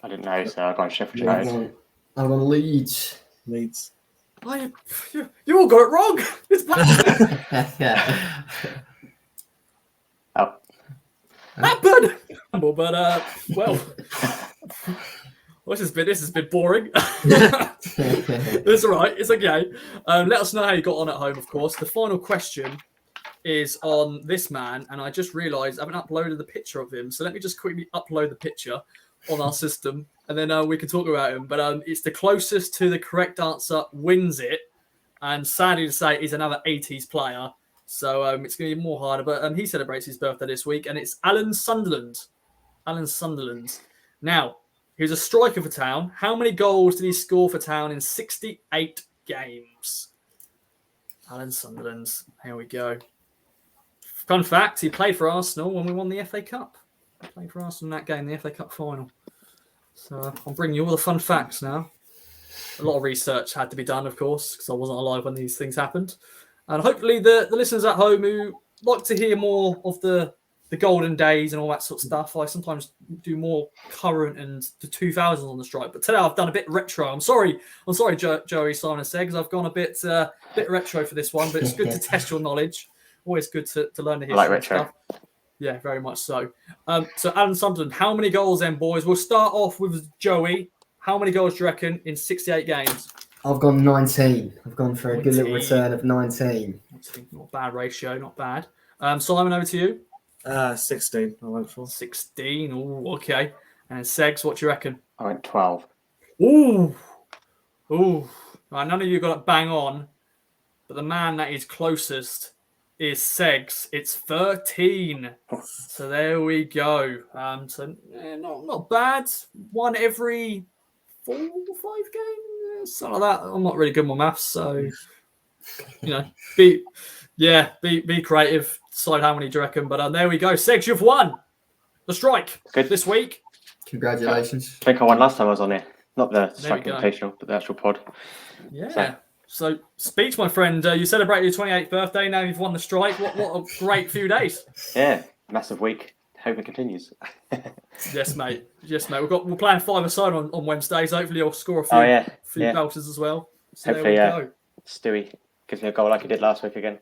I didn't know, so I've gone Sheffield United. I'm on Leeds. You all got it wrong. It's Blackburn. Yeah. Oh. Blackburn. But well, this has been boring. It's all right. It's okay. Let us know how you got on at home, of course. The final question is on this man, and I just realised I haven't uploaded the picture of him, so let me just quickly upload the picture on our system, and then we can talk about him. But it's the closest to the correct answer wins it, and sadly to say, he's another 80s player, so it's going to be more harder. But he celebrates his birthday this week, and it's Alan Sunderland. Alan Sunderland. Now, he was a striker for Town. How many goals did he score for Town in 68 games? Alan Sunderland. Here we go. Fun fact, he played for Arsenal when we won the FA Cup. He played for Arsenal in that game, the FA Cup final. So I'm bringing you all the fun facts now. A lot of research had to be done, of course, because I wasn't alive when these things happened. And hopefully the listeners at home who like to hear more of the golden days and all that sort of stuff, I sometimes do more current and the 2000s on the strike. But today I've done a bit retro. I'm sorry, Joey Simon Seggons. I've gone a bit retro for this one, but it's good to test your knowledge. Always good to learn the history. I like retro. Stuff. Yeah, very much so. So Alan Sunderland, how many goals then, boys? We'll start off with Joey. How many goals do you reckon in 68 games? I've gone 19. I've gone for a good little return of 19. Not bad ratio, not bad. Simon, over to you. 16. I went for 16. Oh, okay. And Segs, what do you reckon? I went 12. Ooh. Right, none of you got it bang on, but the man that is closest is Segs. It's 13. So there we go. Not bad. One every 4 or 5 games, something like that. I'm not really good with my maths, so be creative. Decide how many do you reckon? But there we go. Segs, you've won the strike this week. Congratulations. I think I won last time I was on here. Not the strike invitational, but the actual pod. Yeah. So, speech, my friend. You celebrated your 28th birthday. Now you've won the strike. What a great few days. Yeah, massive week. Hope it continues. Yes, mate. We're playing 5-a-side on Wednesdays. Hopefully, you'll score a few belters as well. So hopefully, there we go. Stewie gives me a goal like he did last week again.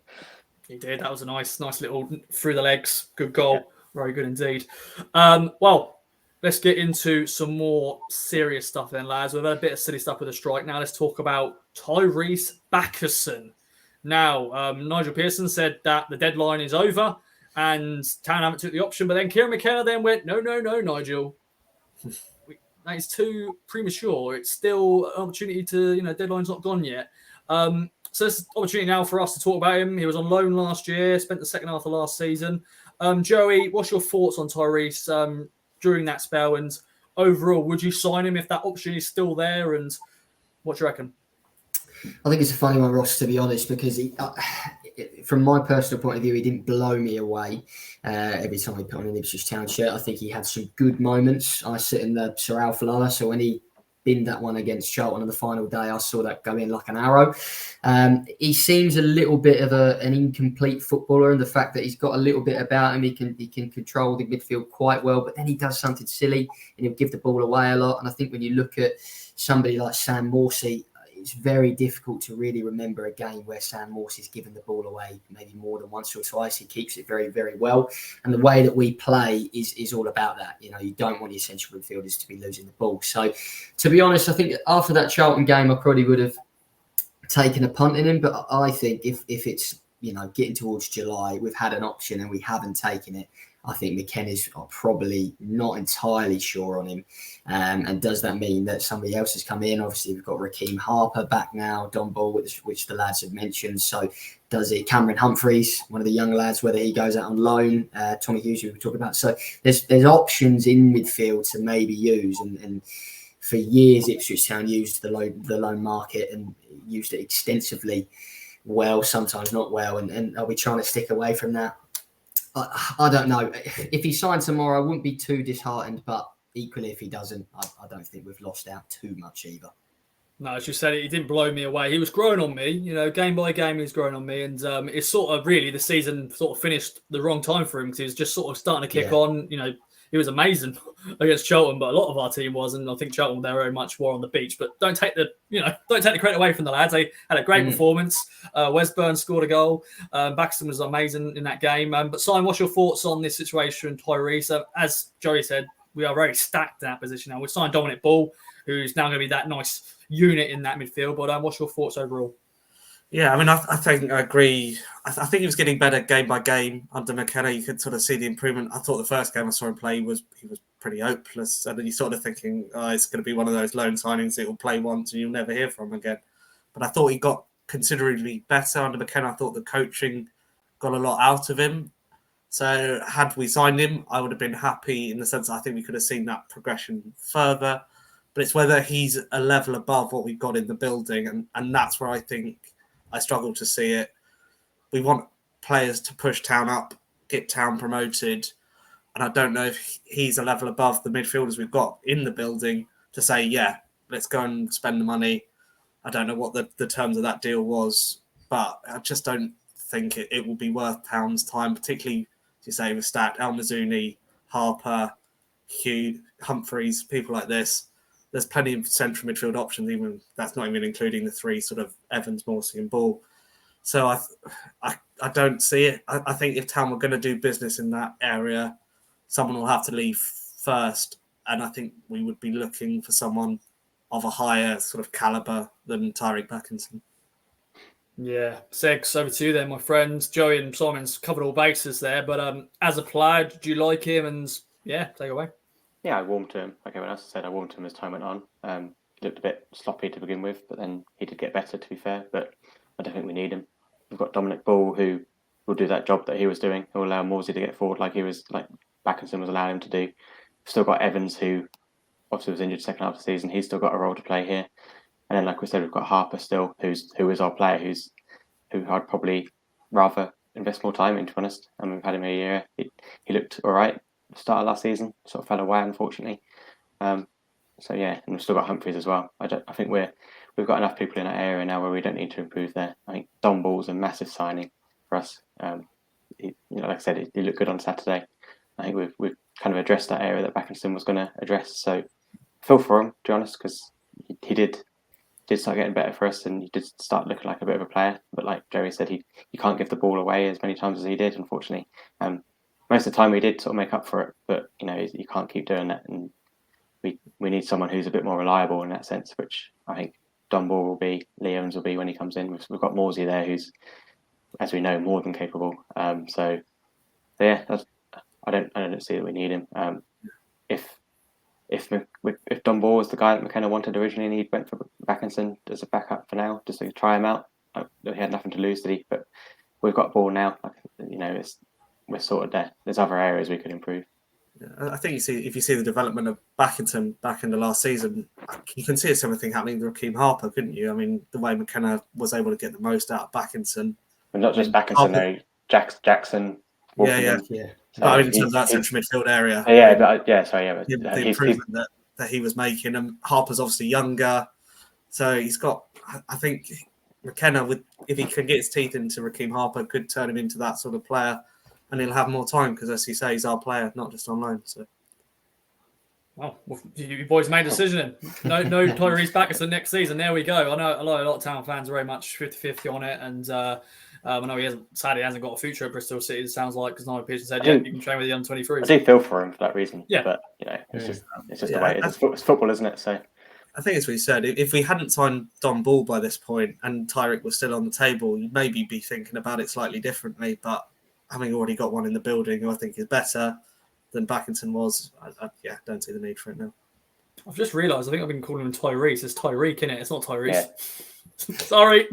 He did. That was a nice little through the legs. Good goal. Yeah. Very good indeed. Well, let's get into some more serious stuff then, lads. We've had a bit of silly stuff with the strike. Now let's talk about Tyrique Bakinson. Now, Nigel Pearson said that the deadline is over and Town haven't took the option, but then Kieran McKenna then went, no, Nigel. That is too premature. It's still an opportunity to, deadline's not gone yet. So this is an opportunity now for us to talk about him. He was on loan last year, spent the second half of last season. Joey, what's your thoughts on Tyrique during that spell? And overall, would you sign him if that option is still there? And what do you reckon? I think it's a funny one, Ross, to be honest, because from my personal point of view, he didn't blow me away every time he put on an Ipswich Town shirt. I think he had some good moments. I sit in the Sir Alf lower, so when he binned that one against Charlton on the final day, I saw that go in like an arrow. He seems a little bit of an incomplete footballer, and the fact that he's got a little bit about him, he can control the midfield quite well, but then he does something silly and he'll give the ball away a lot. And I think when you look at somebody like Sam Morsey, it's very difficult to really remember a game where Sam Morsey's given the ball away maybe more than once or twice. He keeps it very, very well. And the way that we play is all about that. You don't want your central midfielders to be losing the ball. So, to be honest, I think after that Charlton game, I probably would have taken a punt in him. But I think if it's, getting towards July, we've had an option and we haven't taken it, I think McKenna's probably not entirely sure on him. And does that mean that somebody else has come in? Obviously, we've got Raheem Harper back now, Don Ball, which the lads have mentioned. So does it Cameron Humphreys, one of the young lads, whether he goes out on loan, Tommy Hughes, we were talking about. So there's options in midfield to maybe use. And for years, Ipswich Town used the loan market and used it extensively well, sometimes not well. And are we trying to stick away from that? I don't know. If he signed tomorrow, I wouldn't be too disheartened, but equally, if he doesn't, I don't think we've lost out too much either. No, as you said, he didn't blow me away. He was growing on me, game by game, he was growing on me. And it's sort of really the season sort of finished the wrong time for him because he was just sort of starting to kick on. He was amazing against Cheltenham, but a lot of our team was, and I think Cheltenham they very much were on the beach. But don't take the credit away from the lads. They had a great performance. Wesburn scored a goal. Baxton was amazing in that game. But Simon, what's your thoughts on this situation, Tyrique? As Joey said, we are very stacked in that position now. We've signed Dominic Ball, who's now going to be that nice unit in that midfield. But what's your thoughts overall? Yeah, I mean, I think I agree. I think he was getting better game by game under McKenna. You could sort of see the improvement. I thought the first game I saw him play he was pretty hopeless, and then you're sort of thinking, it's going to be one of those loan signings that will play once and you'll never hear from him again. But I thought he got considerably better under McKenna. I thought the coaching got a lot out of him. So had we signed him, I would have been happy in the sense that I think we could have seen that progression further. But it's whether he's a level above what we've got in the building, and that's where I think I struggle to see it. We want players to push Town up, get Town promoted, and I don't know if he's a level above the midfielders we've got in the building to say, yeah, let's go and spend the money. I don't know what the terms of that deal was, but I just don't think it will be worth Town's time, particularly, as you say, with Stack, El Mazzuni, Harper, Hugh, Humphreys, people like this. There's plenty of central midfield options, even that's not even including the three sort of Evans, Morsey and Ball. So I don't see it. I think if Town were going to do business in that area, someone will have to leave first. And I think we would be looking for someone of a higher sort of calibre than Tyrique Bakinson. Yeah, Segs, over to you then, my friend. Joey and Simon's covered all bases there, but as a player, do you like him? And yeah, take it away. Yeah, I warmed to him. Like everyone else said, I warmed to him as time went on. He looked a bit sloppy to begin with, but then he did get better, to be fair. But I don't think we need him. We've got Dominic Ball, who will do that job that he was doing. He'll allow Morsey to get forward like Bakinson was allowing him to do. We've still got Evans, who obviously was injured second half of the season. He's still got a role to play here. And then, like we said, we've got Harper still, who is our player, who I'd probably rather invest more time in, to be honest. And we've had him a year. He looked all right at the start of last season, sort of fell away, unfortunately. So yeah, and we've still got Humphreys as well. I think we've got enough people in that area now where we don't need to improve there. I think Don Ball's a massive signing for us. Like I said, he looked good on Saturday. I think we've kind of addressed that area that Bakinson was going to address. So feel for him, to be honest, because he did start getting better for us, and he did start looking like a bit of a player. But like Joey said, you can't give the ball away as many times as he did, unfortunately. Most of the time he did sort of make up for it, but you can't keep doing that, and we need someone who's a bit more reliable in that sense, which I think Don Ball will be, Lee Owens will be when he comes in. We've got Morsey there, who's, as we know, more than capable. So yeah, I don't see that we need him. If Don Ball was the guy that McKenna wanted originally, and he went for Bakinson as a backup for now, just to try him out. He had nothing to lose, did he? But we've got Ball now. We're sorted there. There's other areas we could improve. Yeah, I think if you see the development of Bakinson back in the last season, you can see a similar thing happening with Raheem Harper, couldn't you? I mean, the way McKenna was able to get the most out of Bakinson. And not just Bakinson, though. Jackson. Yeah. So but in terms of that central midfield area. The improvement that he was making. And Harper's obviously younger. So he's got, I think McKenna, if he can get his teeth into Raheem Harper, could turn him into that sort of player. And he'll have more time because, as you say, he's our player, not just on loan. So, well, you boys made a decision. No Tyrique Bakinson next season. There we go. I know a lot of Town fans are very much 50-50 on it, and I know he hasn't got a future at Bristol City. It sounds like, because Nigel Pearson said, you can train with the under-23s. I do feel for him for that reason. Yeah, but it's just the way it is. It's football, isn't it? So. I think, as we said, if we hadn't signed Don Ball by this point and Tyrique was still on the table, you'd maybe be thinking about it slightly differently. But having already got one in the building who I think is better than Bakinson was, I don't see the need for it now. I've just realised, I think I've been calling him Tyreek. It's Tyrique, innit? It's not Tyrese. Yeah. Sorry.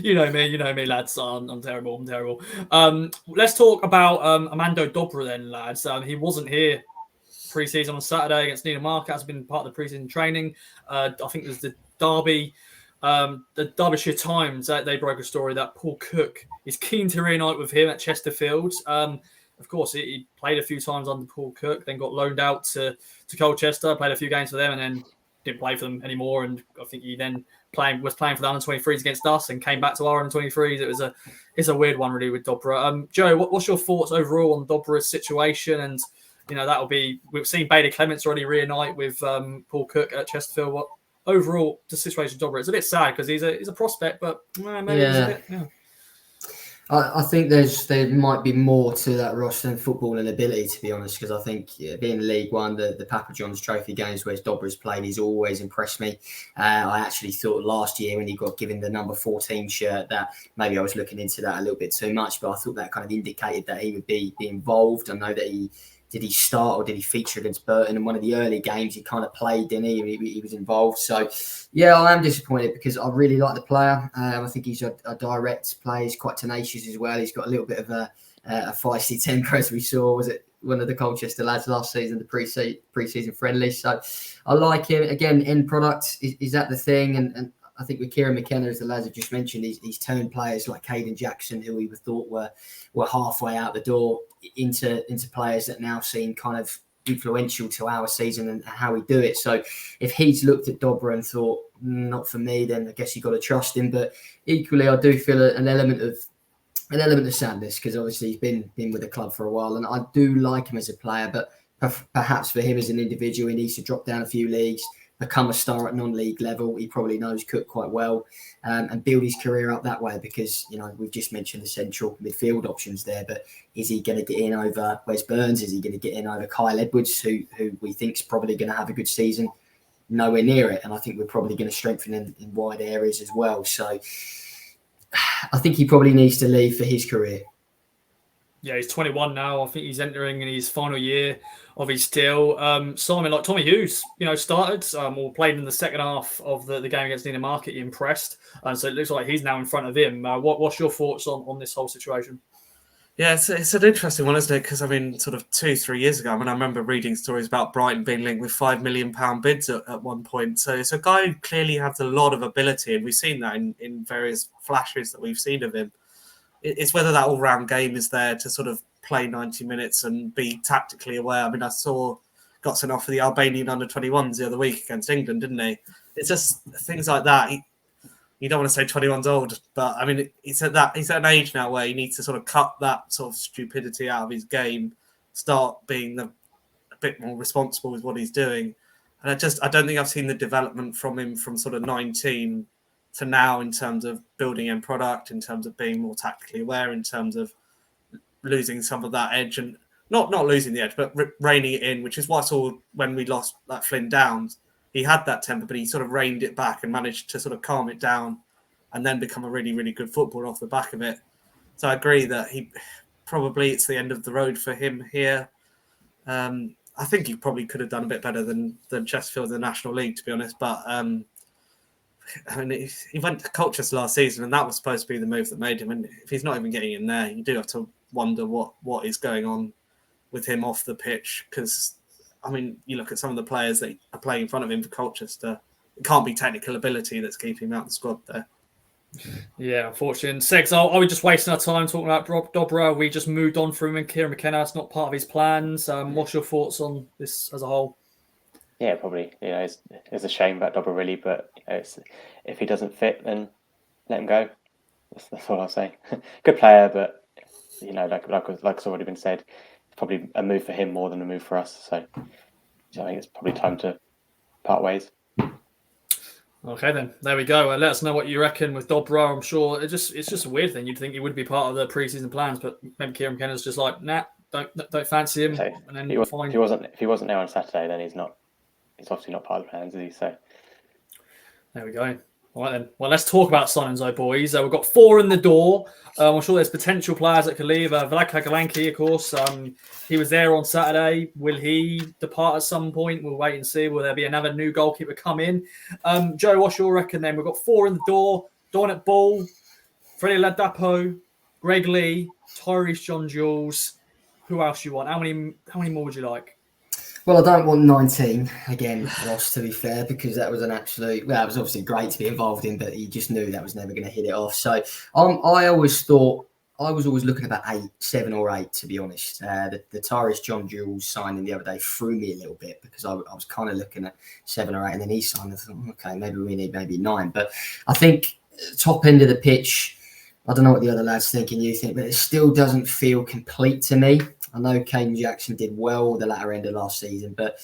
You know me, lads. I'm terrible. Let's talk about Armando Dobra then, lads. He wasn't here pre-season on Saturday against Needham Market. Has been part of the pre-season training. I think there's the Derby. The Derbyshire Times, they broke a story that Paul Cook is keen to reunite with him at Chesterfield. Of course, he played a few times under Paul Cook, then got loaned out to Colchester, played a few games for them, and then didn't play for them anymore. And I think he then was playing for the under-23s against us and came back to our under-23s. It's a weird one, really, with Dobra. Joe, what's your thoughts overall on Dobra's situation? And that'll be. We've seen Bailey Clements already reunite with Paul Cook at Chesterfield. What overall the situation with Dobra? It's a bit sad because he's a prospect, but maybe it's a bit. Yeah. I think there might be more to that roster than football and ability, to be honest, because I think being League One, the Papa John's Trophy games where Dobra's played, he's always impressed me. I actually thought last year when he got given the number 14 shirt that maybe I was looking into that a little bit too much, but I thought that kind of indicated that he would be involved. I know that did he start or did he feature against Burton in one of the early games? He kind of played, didn't he? He was involved. So, yeah, I am disappointed because I really like the player. I think he's a direct player. He's quite tenacious as well. He's got a little bit of a feisty temper, as we saw. Was it one of the Colchester lads last season, the pre-season friendly? So I like him. Again, end product, is that the thing? And I think with Kieran McKenna, as the lads have just mentioned, he's turned players like Caden Jackson, who we thought were halfway out the door, into players that now seem kind of influential to our season and how we do it. So if he's looked at Dobra and thought, not for me, then I guess you've got to trust him. But equally, I do feel an element of sadness because obviously he's been with the club for a while, and I do like him as a player. But perhaps for him as an individual, he needs to drop down a few leagues, become a star at non-league level. He probably knows Cook quite well, and build his career up that way because, we've just mentioned the central midfield options there, but is he going to get in over Wes Burns? Is he going to get in over Kyle Edwards, who we think is probably going to have a good season? Nowhere near it. And I think we're probably going to strengthen in wide areas as well. So I think he probably needs to leave for his career. Yeah, he's 21 now. I think he's entering in his final year of his deal. Simon, like Tommy Hughes, started or played in the second half of the game against Needham Market. He impressed. And so it looks like he's now in front of him. What's your thoughts on this whole situation? Yeah, it's an interesting one, isn't it? Because, sort of 2-3 years ago, I remember reading stories about Brighton being linked with £5 million bids at one point. So it's a guy who clearly has a lot of ability, and we've seen that in various flashes that we've seen of him. It's whether that all-round game is there to sort of play 90 minutes and be tactically aware. I saw got sent off for the Albanian under-21s the other week against England, didn't he? It's just things like that. You don't want to say 21's old, but he's at an age now where he needs to sort of cut that sort of stupidity out of his game, start being a bit more responsible with what he's doing. And I don't think I've seen the development from him from sort of 19 to now in terms of building end product, in terms of being more tactically aware, in terms of losing some of that edge and not losing the edge, but reining it in, which is what I saw when we lost that Flynn Downs. He had that temper, but he sort of reined it back and managed to sort of calm it down and then become a really, really good footballer off the back of it. So I agree that it's the end of the road for him here. I think he probably could have done a bit better than Chesterfield in the National League, to be honest. But he went to Colchester last season, and that was supposed to be the move that made him. And if he's not even getting in there, you do have to wonder what is going on with him off the pitch. Because, you look at some of the players that are playing in front of him for Colchester, it can't be technical ability that's keeping him out of the squad there. Yeah, unfortunately. And Segs, are we just wasting our time talking about Dobra? We just moved on from him and Kieran McKenna. It's not part of his plans. What's your thoughts on this as a whole? Yeah, probably. It's a shame about Dobra, really, but if he doesn't fit, then let him go. That's all I'll say. Good player, but like's already been said, it's probably a move for him more than a move for us. So I think it's probably time to part ways. Okay, then there we go. Let us know what you reckon with Dobra. I'm sure it's just a weird thing. You'd think he would be part of the pre-season plans, but maybe Kieran McKenna's just like, nah, don't fancy him. So and then if he wasn't there on Saturday, then he's not. He's obviously not part of the plans, is he? So there we go. All right, then. Well, let's talk about signings, boys. We've got 4 in the door. I'm sure there's potential players that could leave. Vlad Kakalanki, of course. He was there on Saturday. Will he depart at some point? We'll wait and see. Will there be another new goalkeeper come in? Joe, what's your reckon then? We've got 4 in the door. Dominic Ball, Freddie Ladapo, Greg Lee, Tyrese John Jules. Who else do you want? How many more would you like? Well, I don't want 19 again, Ross, to be fair, because that was it was obviously great to be involved in, but you just knew that was never going to hit it off. So I was always looking about 7 or 8, to be honest. The Tyrese John Jules signing the other day threw me a little bit because I was kind of looking at 7 or 8, and then he signed. I thought, okay, maybe we need 9. But I think top end of the pitch, I don't know what the other lads think and you think, but it still doesn't feel complete to me. I know Caden Jackson did well the latter end of last season, but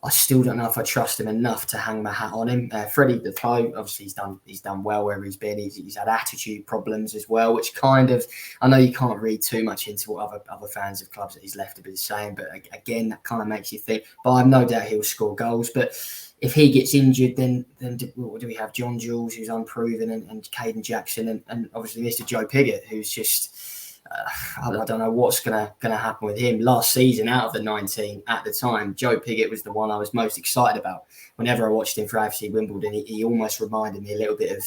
I still don't know if I trust him enough to hang my hat on him. Freddie Defoe, obviously he's done well wherever he's been. He's had attitude problems as well, which kind of, I know you can't read too much into what other fans of clubs that he's left have been saying, but again, that kind of makes you think. But I've no doubt he'll score goals. But if he gets injured, then what do we have? John Jules, who's unproven, and Caden Jackson, and obviously Mr. Joe Pigott, who's just... I don't know what's gonna happen with him. Last season, out of the 19 at the time, Joe Pigott was the one I was most excited about. Whenever I watched him for AFC Wimbledon, he almost reminded me a little bit of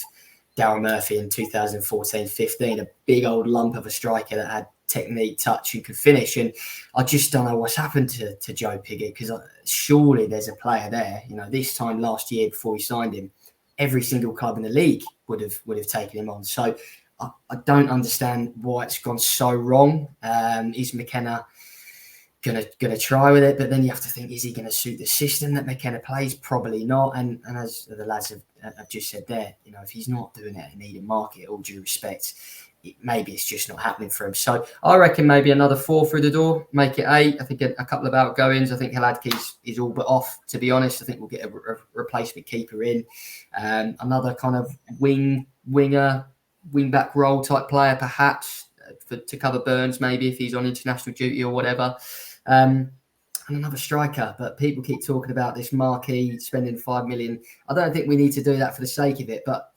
Darryl Murphy in 2014-15, a big old lump of a striker that had technique, touch, who could finish. And I just don't know what's happened to Joe Pigott, because surely there's a player there. You know, this time last year before we signed him, every single club in the league would have taken him on. So I don't understand why it's gone so wrong. Is McKenna gonna try with it? But then you have to think, is he going to suit the system that McKenna plays? Probably not. And as the lads have just said there, you know, if he's not doing it in Needham Market, all due respect, maybe it's just not happening for him. So I reckon maybe another 4 through the door, make it 8. I think a couple of outgoings. I think Hladky's is all but off, to be honest. I think we'll get a replacement keeper in. Another kind of winger, wing-back role type player, perhaps, to cover Burns, maybe, if he's on international duty or whatever. And another striker. But people keep talking about this marquee spending $5 million. I don't think we need to do that for the sake of it, but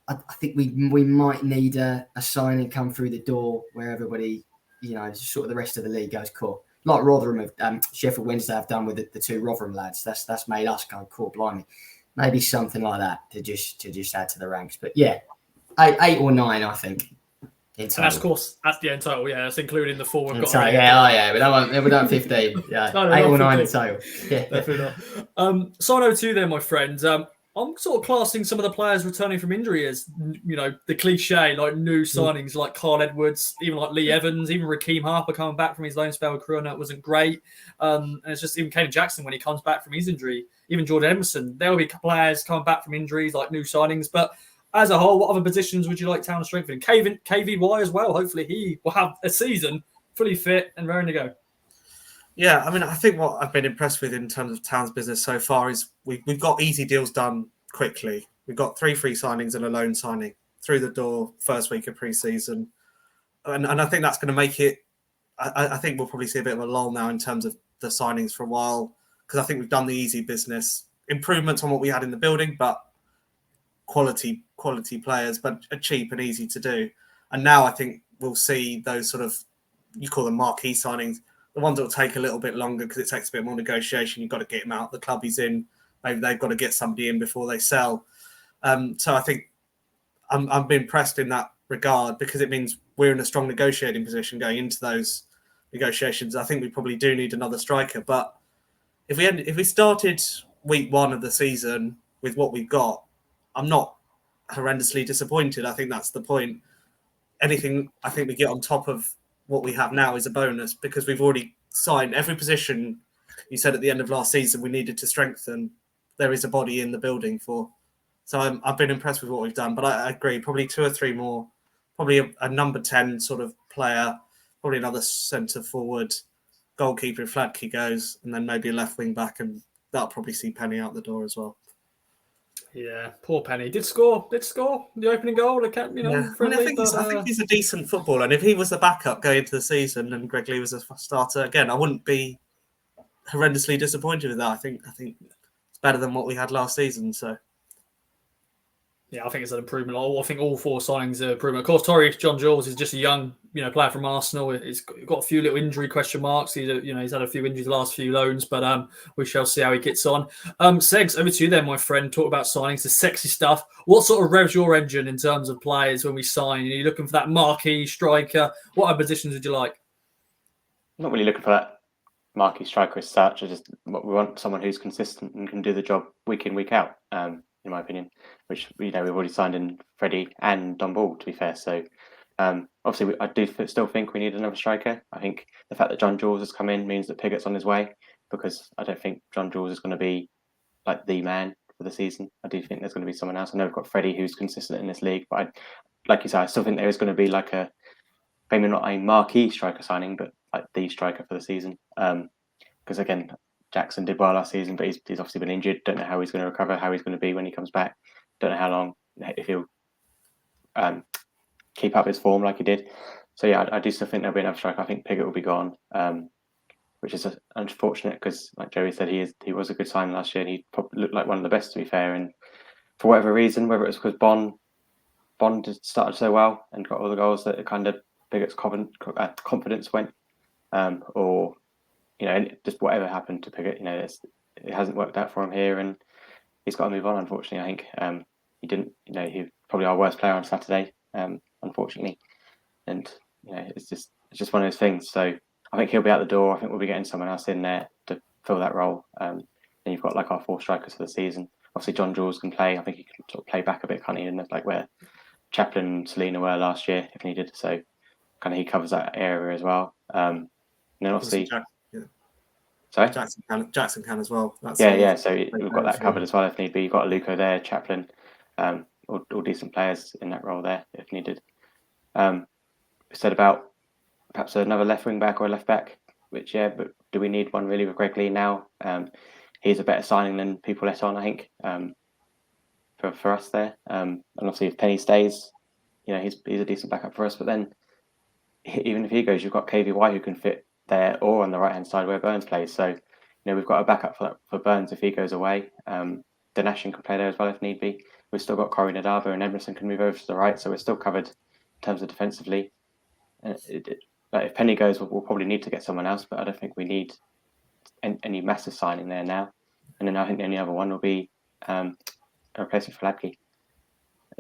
I think we might need a signing come through the door where everybody, you know, sort of the rest of the league goes, cool. Like Rotherham, Sheffield Wednesday have done with the 2 Rotherham lads. That's made us go, cool, blimey. Maybe something like that to just add to the ranks. But yeah, 8 or 9, I think. And that's, of course, in total. Yeah, that's including the 4 we've got. Yeah. We don't want 15. Yeah, no, 8 or 9 in total. Yeah, definitely not. So 2 then, my friends. I'm sort of classing some of the players returning from injury as, you know, the cliche, like new signings, like Carl Edwards, even like Lee Evans, even Raheem Harper coming back from his loan spell with Crewe. It wasn't great. And it's just even Caden Jackson when he comes back from his injury, even Jordan Emerson. There will be players coming back from injuries, like new signings, but as a whole, what other positions would you like Town to strengthen? KVY as well. Hopefully he will have a season fully fit and raring to go. Yeah, I mean, I think what I've been impressed with in terms of Town's business so far is we've got easy deals done quickly. We've got 3 free signings and a loan signing through the door first week of pre-season. And I think that's going to make it... I think we'll probably see a bit of a lull now in terms of the signings for a while, because I think we've done the easy business. Improvements on what we had in the building, but quality players, but are cheap and easy to do. And now I think we'll see those sort of, you call them marquee signings, the ones that will take a little bit longer because it takes a bit more negotiation. You've got to get him out the club he's in. Maybe they've got to get somebody in before they sell. So I think I'm impressed in that regard, because it means we're in a strong negotiating position going into those negotiations. I think we probably do need another striker, but if we started week 1 of the season with what we've got, I'm not horrendously disappointed. I think that's the point. Anything I think we get on top of what we have now is a bonus, because we've already signed every position you said at the end of last season we needed to strengthen. There is a body in the building for. So I've been impressed with what we've done, but I agree, probably 2 or 3 more, probably a number 10 sort of player, probably another centre forward, goalkeeper if Hladky goes, and then maybe a left wing back, and that'll probably see Penny out the door as well. Yeah, poor Penny. Did score the opening goal. Friendly, I think he's a decent footballer, and if he was the backup going into the season and Greg Lee was a starter again, I wouldn't be horrendously disappointed with that. I think it's better than what we had last season. So yeah, I think it's an improvement. I think all 4 signings are improvement. Of course, Tyrique John Jules is just a young, player from Arsenal. He's got a few little injury question marks. He's had a few injuries the last few loans, but we shall see how he gets on. Segs, over to you then, my friend. Talk about signings, the sexy stuff. What sort of revs your engine in terms of players when we sign? Are you looking for that marquee striker? What other positions would you like? I'm not really looking for that marquee striker as such. We want someone who's consistent and can do the job week in, week out. In my opinion, which we've already signed in Freddie and Don Ball, to be fair. So obviously, I do still think we need another striker. I think the fact that John Jules has come in means that Pigott's on his way, because I don't think John Jules is going to be like the man for the season. I do think there's going to be someone else. I know we've got Freddie, who's consistent in this league, but like you said, I still think there is going to be maybe not a marquee striker signing, but like the striker for the season. Because again, Jackson did well last season, but he's obviously been injured. Don't know how he's going to recover, how he's going to be when he comes back. Don't know how long, if he'll keep up his form like he did. So yeah, I do still think there'll be another striker. I think Piggott will be gone, which is unfortunate because, like Joey said, he was a good signing last year, and he probably looked like one of the best, to be fair. And for whatever reason, whether it was because Bond started so well and got all the goals, that it kind of Piggott's confidence went, or just whatever happened to Piggott, it hasn't worked out for him here, and he's got to move on. Unfortunately, I think he didn't. He probably our worst player on Saturday, unfortunately, and it's just one of those things. So I think he'll be out the door. I think we'll be getting someone else in there to fill that role. And you've got like our 4 strikers for the season. Obviously, John Jules can play. I think he can sort of play back a bit, can't he? And like where Chaplin and Selena were last year, if needed. So kind of he covers that area as well. And then obviously, sorry, Jackson can as well. Yeah. So we've got that covered as well if need be. You've got Aluko there, Chaplin, all decent players in that role there if needed. We said about perhaps another left wing back or a left back, which but do we need one really with Greg Lee now? He's a better signing than people let on, I think, for us there. And obviously if Penny stays, he's a decent backup for us. But then even if he goes, you've got KVY who can fit there or on the right hand side where Burns plays. So we've got a backup for Burns if he goes away. Donashin can play there as well if need be. We've still got Corey Nadaba and Emerson can move over to the right, so we're still covered in terms of defensively. But if Penny goes, we'll probably need to get someone else, but I don't think we need any massive signing there now. And then I think the only other one will be a replacement for Labke.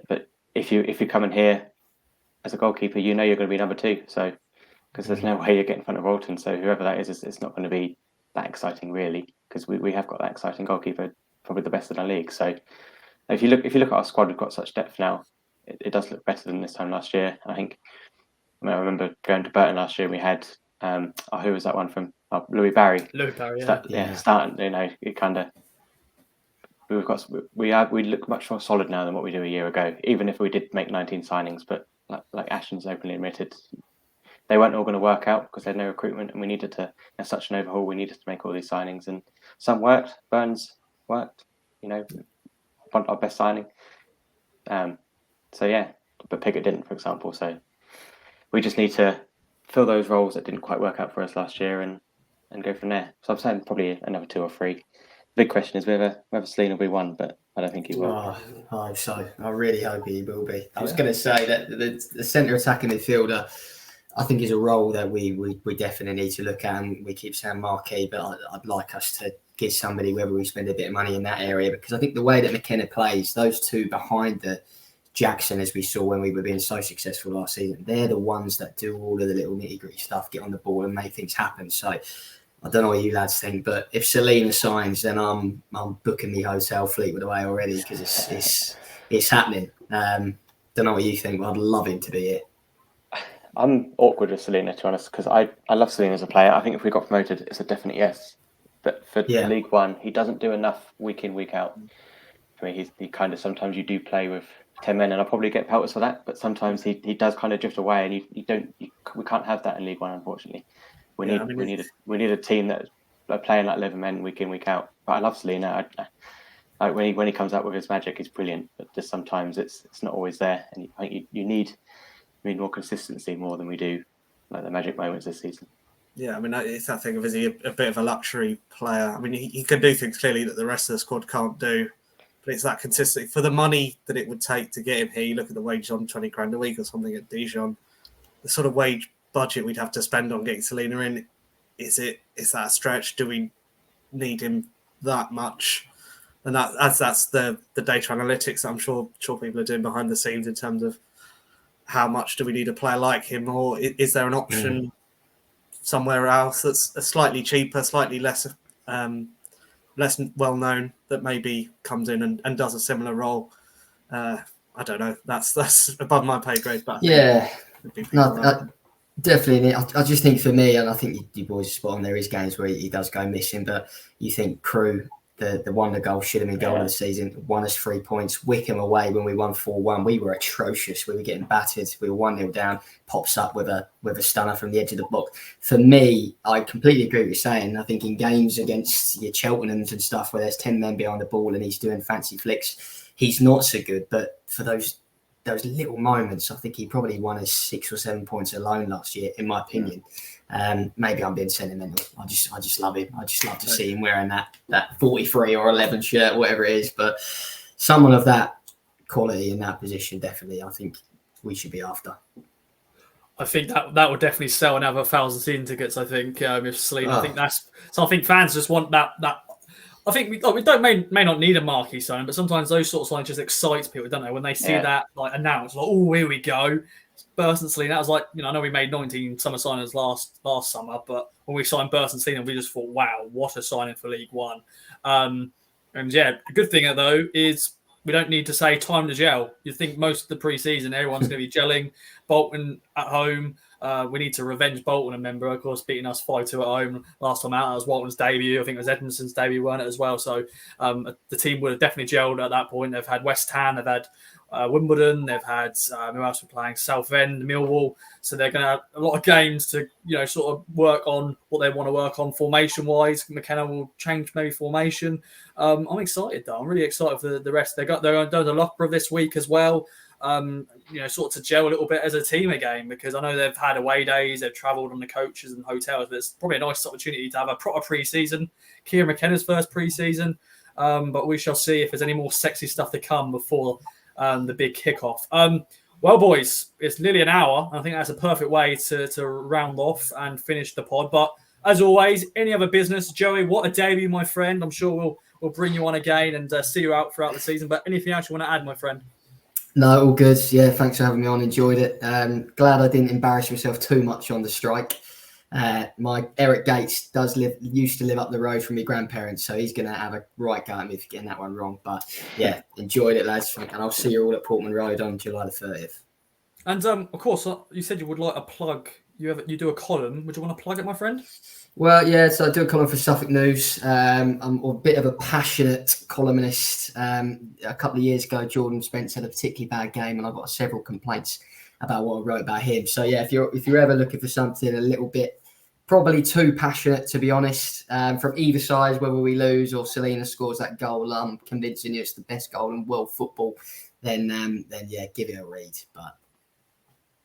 But if you come in here as a goalkeeper, you're going to be number 2. So because there's no way you're getting in front of Walton. So whoever that is, it's not going to be that exciting really, because we have got that exciting goalkeeper, probably the best in the league. So if you look at our squad, we've got such depth now. It does look better than this time last year. I remember going to Burton last year. We had who was that one from Louis Barry? Louis Barry, starting. It kind of we look much more solid now than what we do a year ago. Even if we did make 19 signings, but like Ashton's openly admitted, they weren't all going to work out because they had no recruitment, and we needed to. As such an overhaul, we needed to make all these signings, and some worked. Burns worked. Our best signing. So yeah, but Piggott didn't, for example. So we just need to fill those roles that didn't quite work out for us last year and go from there. So I'm saying probably another 2 or 3. The big question is whether Selena will be one, but I don't think he will. I hope so. I really hope he will be. I was going to say that the centre attacking midfielder, I think, is a role that we definitely need to look at, and we keep saying marquee, but I'd like us to get somebody, whether we spend a bit of money in that area, because I think the way that McKenna plays, those 2 behind the Jackson, as we saw when we were being so successful last season, they're the ones that do all of the little nitty-gritty stuff, get on the ball and make things happen. So I don't know what you lads think, but if Selena signs, then I'm booking the hotel Fleetwood away already, because it's happening. Don't know what you think, but I'd love him to be here. I'm awkward with Selena, to be honest, because I love Selena as a player. I think if we got promoted, it's a definite yes. But for League One, he doesn't do enough week in, week out. For me, he kind of, sometimes you do play with 10 men, and I'll probably get pelters for that, but sometimes he does kind of drift away, and we can't have that in League One, unfortunately. We need a team that are playing like 11 men week in, week out. But I love Selena. When he comes out with his magic, he's brilliant, but just sometimes it's not always there, and I think you need more consistency more than we do like the magic moments this season. Yeah, it's that thing of, is he a bit of a luxury player? He can do things clearly that the rest of the squad can't do, but it's that consistency. For the money that it would take to get him here, you look at the wage on 20 grand a week or something at Dijon, the sort of wage budget we'd have to spend on getting Selena in, is that a stretch? Do we need him that much? And that's the data analytics that I'm sure people are doing behind the scenes in terms of how much do we need a player like him, or is there an option somewhere else that's a slightly cheaper, slightly less well known, that maybe comes in and does a similar role? I don't know. That's above my pay grade, but definitely. I just think for me, and I think you boys are spot on, there is games where he does go missing, but you think Crew the wonder goal should have been goal of the season. Won us 3 points. Wickham away when we won 4-1. We were atrocious. We were getting battered. We were 1-0 down. Pops up with a stunner from the edge of the box. For me, I completely agree with you saying. I think in games against your Cheltenhams and stuff where there's 10 men behind the ball and he's doing fancy flicks, he's not so good. But for those little moments, I think he probably won us 6 or 7 points alone last year, in my opinion. Maybe I'm being sentimental. I just love him. I just love to see him wearing that 43 or 11 shirt, whatever it is. But someone of that quality in that position, definitely, I think we should be after. I think that would definitely sell another 1,000 season tickets. I think if Selena, I think that's so. I think fans just want that. I think we may not need a marquee sign, but sometimes those sorts of signs just excites people, don't they? When they see that like announced, like, oh, here we go. Burst and Selena, that was like, I know we made 19 summer signings last summer, but when we signed Burst and Selena, we just thought, wow, what a signing for League One. And the good thing though is we don't need to say time to gel. You think most of the pre-season, everyone's going to be gelling. Bolton at home. We need to revenge Bolton, a member, of course, beating us 5-2 at home last time out. That was Bolton's debut. I think it was Edmondson's debut, weren't it, as well? So the team would have definitely gelled at that point. They've had West Ham, they've had Wimbledon, they've had who else were playing? Southend, Millwall. So they're going to have a lot of games to sort of work on what they want to work on formation-wise. McKenna will change maybe formation. I'm excited though. I'm really excited for the rest. They're going to the Loughborough this week as well. Sort of to gel a little bit as a team again, because I know they've had away days, they've travelled on the coaches and hotels, but it's probably a nice opportunity to have a proper pre-season. Kieran McKenna's first pre-season, but we shall see if there's any more sexy stuff to come before the big kickoff. Well, boys, it's nearly an hour. I think that's a perfect way to round off and finish the pod. But as always, any other business, Joey, what a debut, my friend. I'm sure we'll bring you on again and see you out throughout the season. But anything else you want to add, my friend? No, all good. Yeah, thanks for having me on. Enjoyed it. Glad I didn't embarrass myself too much on the strike. My Eric Gates used to live up the road from my grandparents, so he's going to have a right go at me for getting that one wrong. But yeah, enjoyed it, lads. And I'll see you all at Portman Road on July the 30th. And of course, you said you would like a plug. You do a column. Would you want to plug it, my friend? Well, yeah, so I do a column for Suffolk News. I'm a bit of a passionate columnist. A couple of years ago, Jordan Spence had a particularly bad game, and I got several complaints about what I wrote about him. So yeah, if you're ever looking for something a little bit, probably too passionate, to be honest, from either side, whether we lose or Selena scores that goal, I'm convincing you it's the best goal in world football, then yeah, give it a read. But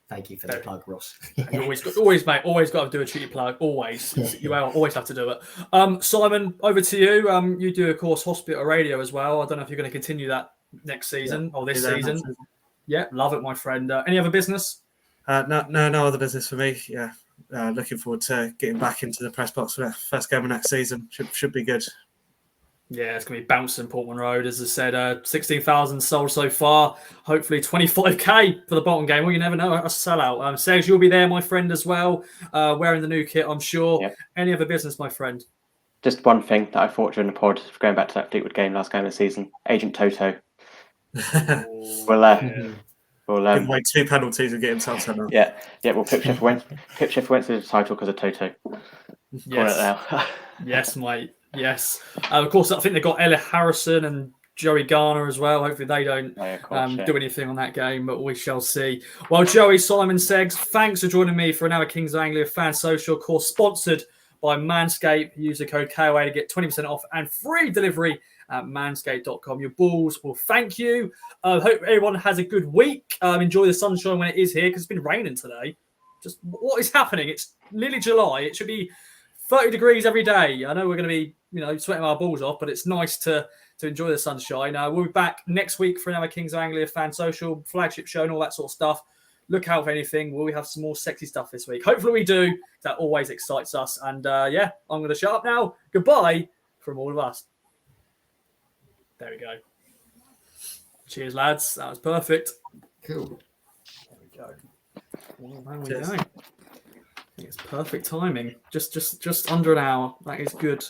thank you for the plug, Ross. You always, mate. Always got to do a cheeky plug. Always, you always have to do it. Simon, over to you. You do, of course, Hospital Radio as well. I don't know if you're going to continue that next season or this season. Yeah, love it, my friend. Any other business? No other business for me. Yeah, looking forward to getting back into the press box for the first game of next season. Should be good. Yeah, it's going to be bouncing Portman Road. As I said, 16,000 sold so far. Hopefully 25k for the Bolton game. Well, you never know. A sellout. Says you'll be there, my friend, as well, wearing the new kit, I'm sure. Yep. Any other business, my friend? Just one thing that I thought during the pod, going back to that Fleetwood game, last game of the season, Agent Toto. We'll give away 2 penalties and get himself sent out. Yeah. Well, Pip Sheffield went to the title because of Toto. Yes. Yes, mate. Yes. Of course, I think they've got Ella Harrison and Joey Garner as well. Hopefully they don't do anything on that game, but we shall see. Well, Joey, Simon Seggs, thanks for joining me for another Kings of Anglia Fans Social, of course, sponsored by Manscaped. Use the code KOA to get 20% off and free delivery at manscaped.com. Your balls will thank you. Hope everyone has a good week. Enjoy the sunshine when it is here, because it's been raining today. Just what is happening? It's nearly July. It should be 30 degrees every day. I know we're going to be, sweating our balls off, but it's nice to enjoy the sunshine. We'll be back next week for another Kings of Anglia Fan Social flagship show and all that sort of stuff. Look out for anything. Will we have some more sexy stuff this week? Hopefully we do. That always excites us. And I'm going to shut up now. Goodbye from all of us. There we go. Cheers, lads. That was perfect. Cool. There we go. Well, there we go. It's perfect timing. Just under an hour. That is good.